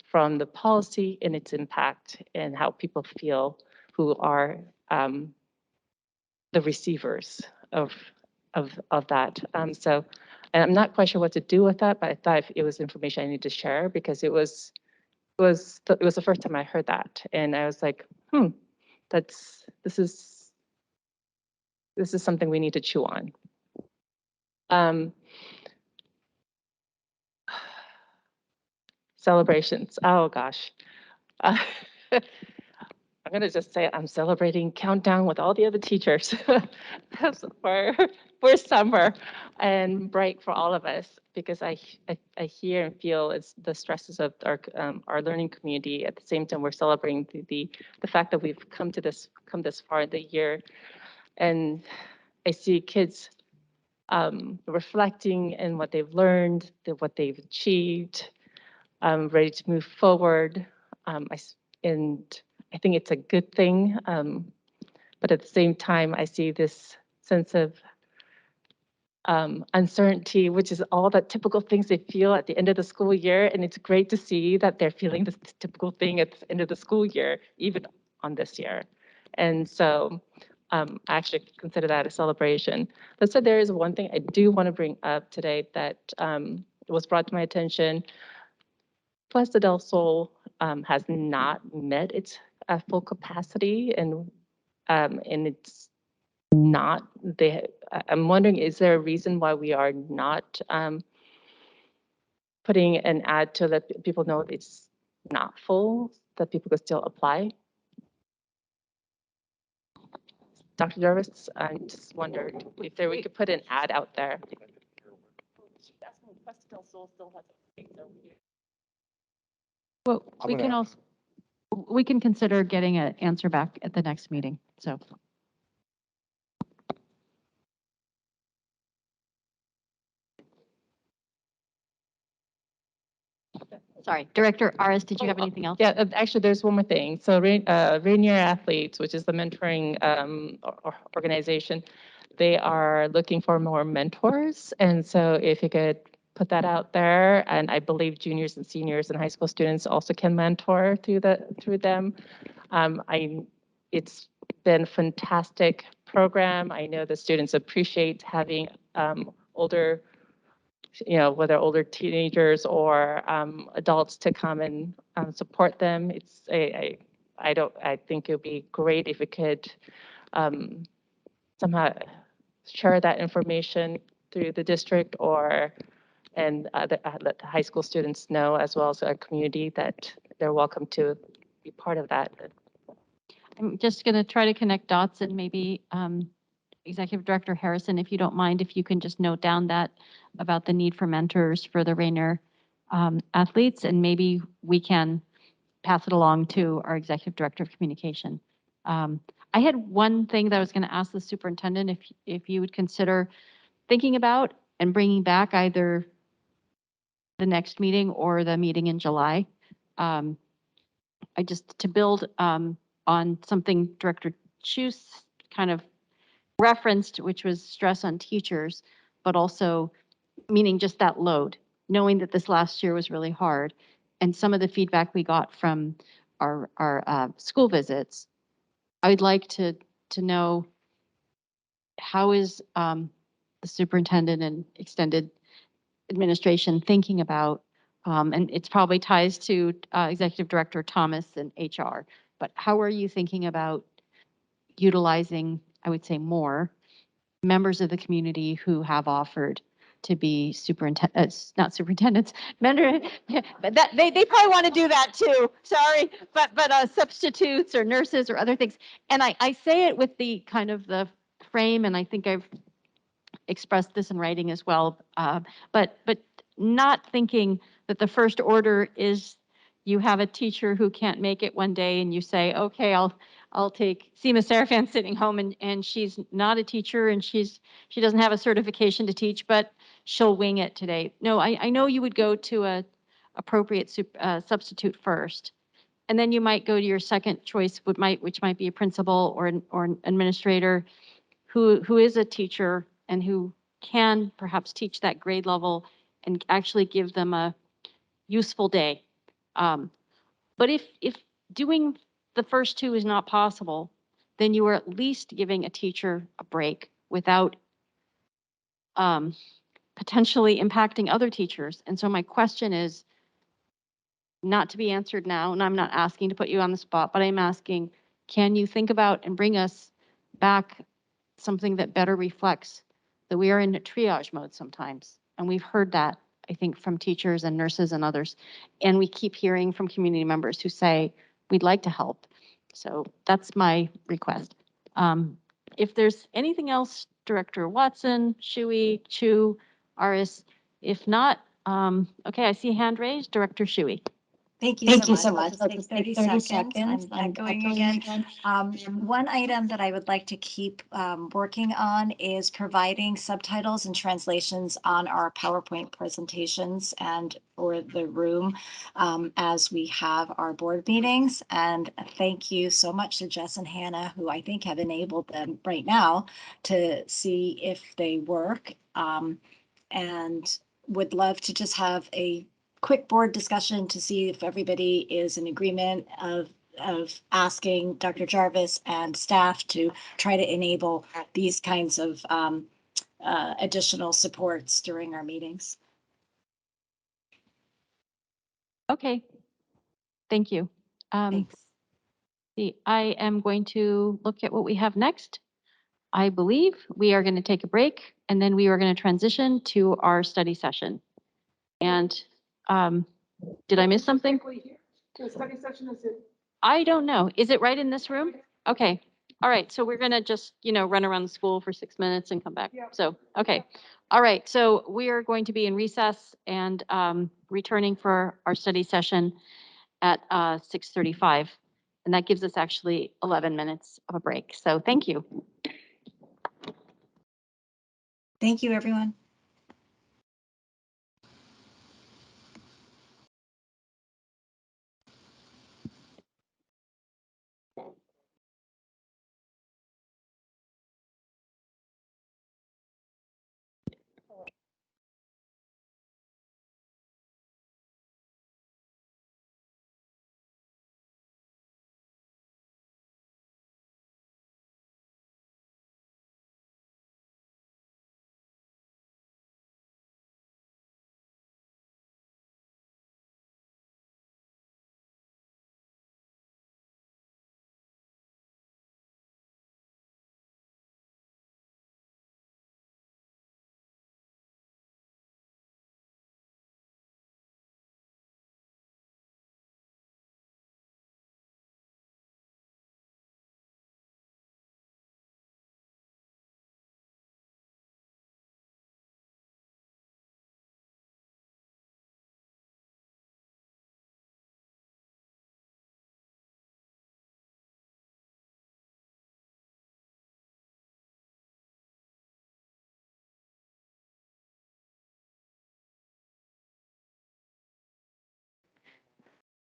from the policy and its impact and how people feel who are the receivers of that. And I'm not quite sure what to do with that, but I thought it was information I need to share, because it was the first time I heard that, and I was like, this is something we need to chew on. Celebrations. Oh gosh. I'm gonna just say I'm celebrating countdown with all the other teachers for summer and break for all of us, because I hear and feel it's the stresses of our learning community. At the same time, we're celebrating the fact that we've come this far in the year, and I see kids reflecting in what they've learned, what they've achieved, ready to move forward. And I think it's a good thing. But at the same time, I see this sense of uncertainty, which is all the typical things they feel at the end of the school year. And it's great to see that they're feeling this typical thing at the end of the school year, even on this year. And so I actually consider that a celebration. That said, there is one thing I do want to bring up today that was brought to my attention. Plaza del Sol has not met its full capacity, and it's not. I'm wondering, is there a reason why we are not putting an ad to let people know it's not full, that people could still apply? Dr. Jarvis, I just wondered if we could put an ad out there. Well, we can consider getting an answer back at the next meeting, so. Sorry, Director Aris, did you have anything else? Yeah, actually, there's one more thing. So Rainier Athletes, which is the mentoring organization, they are looking for more mentors. And so if you could put that out there, and I believe juniors and seniors and high school students also can mentor through them. It's been a fantastic program. I know the students appreciate having older, whether older teenagers or adults to come and support them. I think it would be great if we could somehow share that information through the district and let the high school students know, as well as our community, that they're welcome to be part of that. I'm just going to try to connect dots, and maybe Executive Director Harrison, if you don't mind, if you can just note down that about the need for mentors for the Rainier athletes, and maybe we can pass it along to our Executive Director of Communication. I had one thing that I was going to ask the superintendent, if you would consider thinking about and bringing back either the next meeting or the meeting in July. I just, to build on something Director Schweszenger kind of referenced, which was stress on teachers, but also meaning just that load, knowing that this last year was really hard. And some of the feedback we got from our school visits, I would like to know, how is the superintendent and extended administration thinking about, and it's probably ties to Executive Director Thomas and HR, but how are you thinking about utilizing, I would say, more members of the community who have offered to be not superintendents, but that they probably want to do that too. Sorry, but substitutes or nurses or other things. And I say it with the kind of the frame, and I think I've expressed this in writing as well, but not thinking that the first order is you have a teacher who can't make it one day and you say, okay, I'll take Seema Sarafan sitting home, and she's not a teacher and she doesn't have a certification to teach, but she'll wing it today. No, I know you would go to a appropriate substitute first, and then you might go to your second choice, which might be a principal or an administrator who is a teacher and who can perhaps teach that grade level and actually give them a useful day. But if doing the first two is not possible, then you are at least giving a teacher a break without potentially impacting other teachers. And so my question is not to be answered now, and I'm not asking to put you on the spot, but I'm asking, can you think about and bring us back something that better reflects that we are in a triage mode sometimes? And we've heard that, I think, from teachers and nurses and others. And we keep hearing from community members who say, we'd like to help. So that's my request. If there's anything else, Director Watson, Shuey, Chu, Aris, if not, okay, I see a hand raised, Director Shuey. Thank you so much. I'll just take 30 seconds. I'm echoing again. One item that I would like to keep working on is providing subtitles and translations on our PowerPoint presentations and for the room as we have our board meetings. And thank you so much to Jess and Hannah, who I think have enabled them right now to see if they work. And would love to just have a quick board discussion to see if everybody is in agreement of asking Dr. Jarvis and staff to try to enable these kinds of additional supports during our meetings. Okay, thank you. Thanks. I am going to look at what we have next. I believe we are going to take a break, and then we are going to transition to our study session. And did I miss something? The study session is it? I don't know. Is it right in this room? Okay. All right. So we're going to just, run around the school for 6 minutes and come back. Yep. So, okay. All right. So we are going to be in recess and returning for our study session at 6:35. And that gives us actually 11 minutes of a break. So thank you. Thank you, everyone.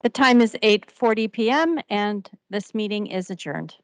The time is 8:40 PM and this meeting is adjourned.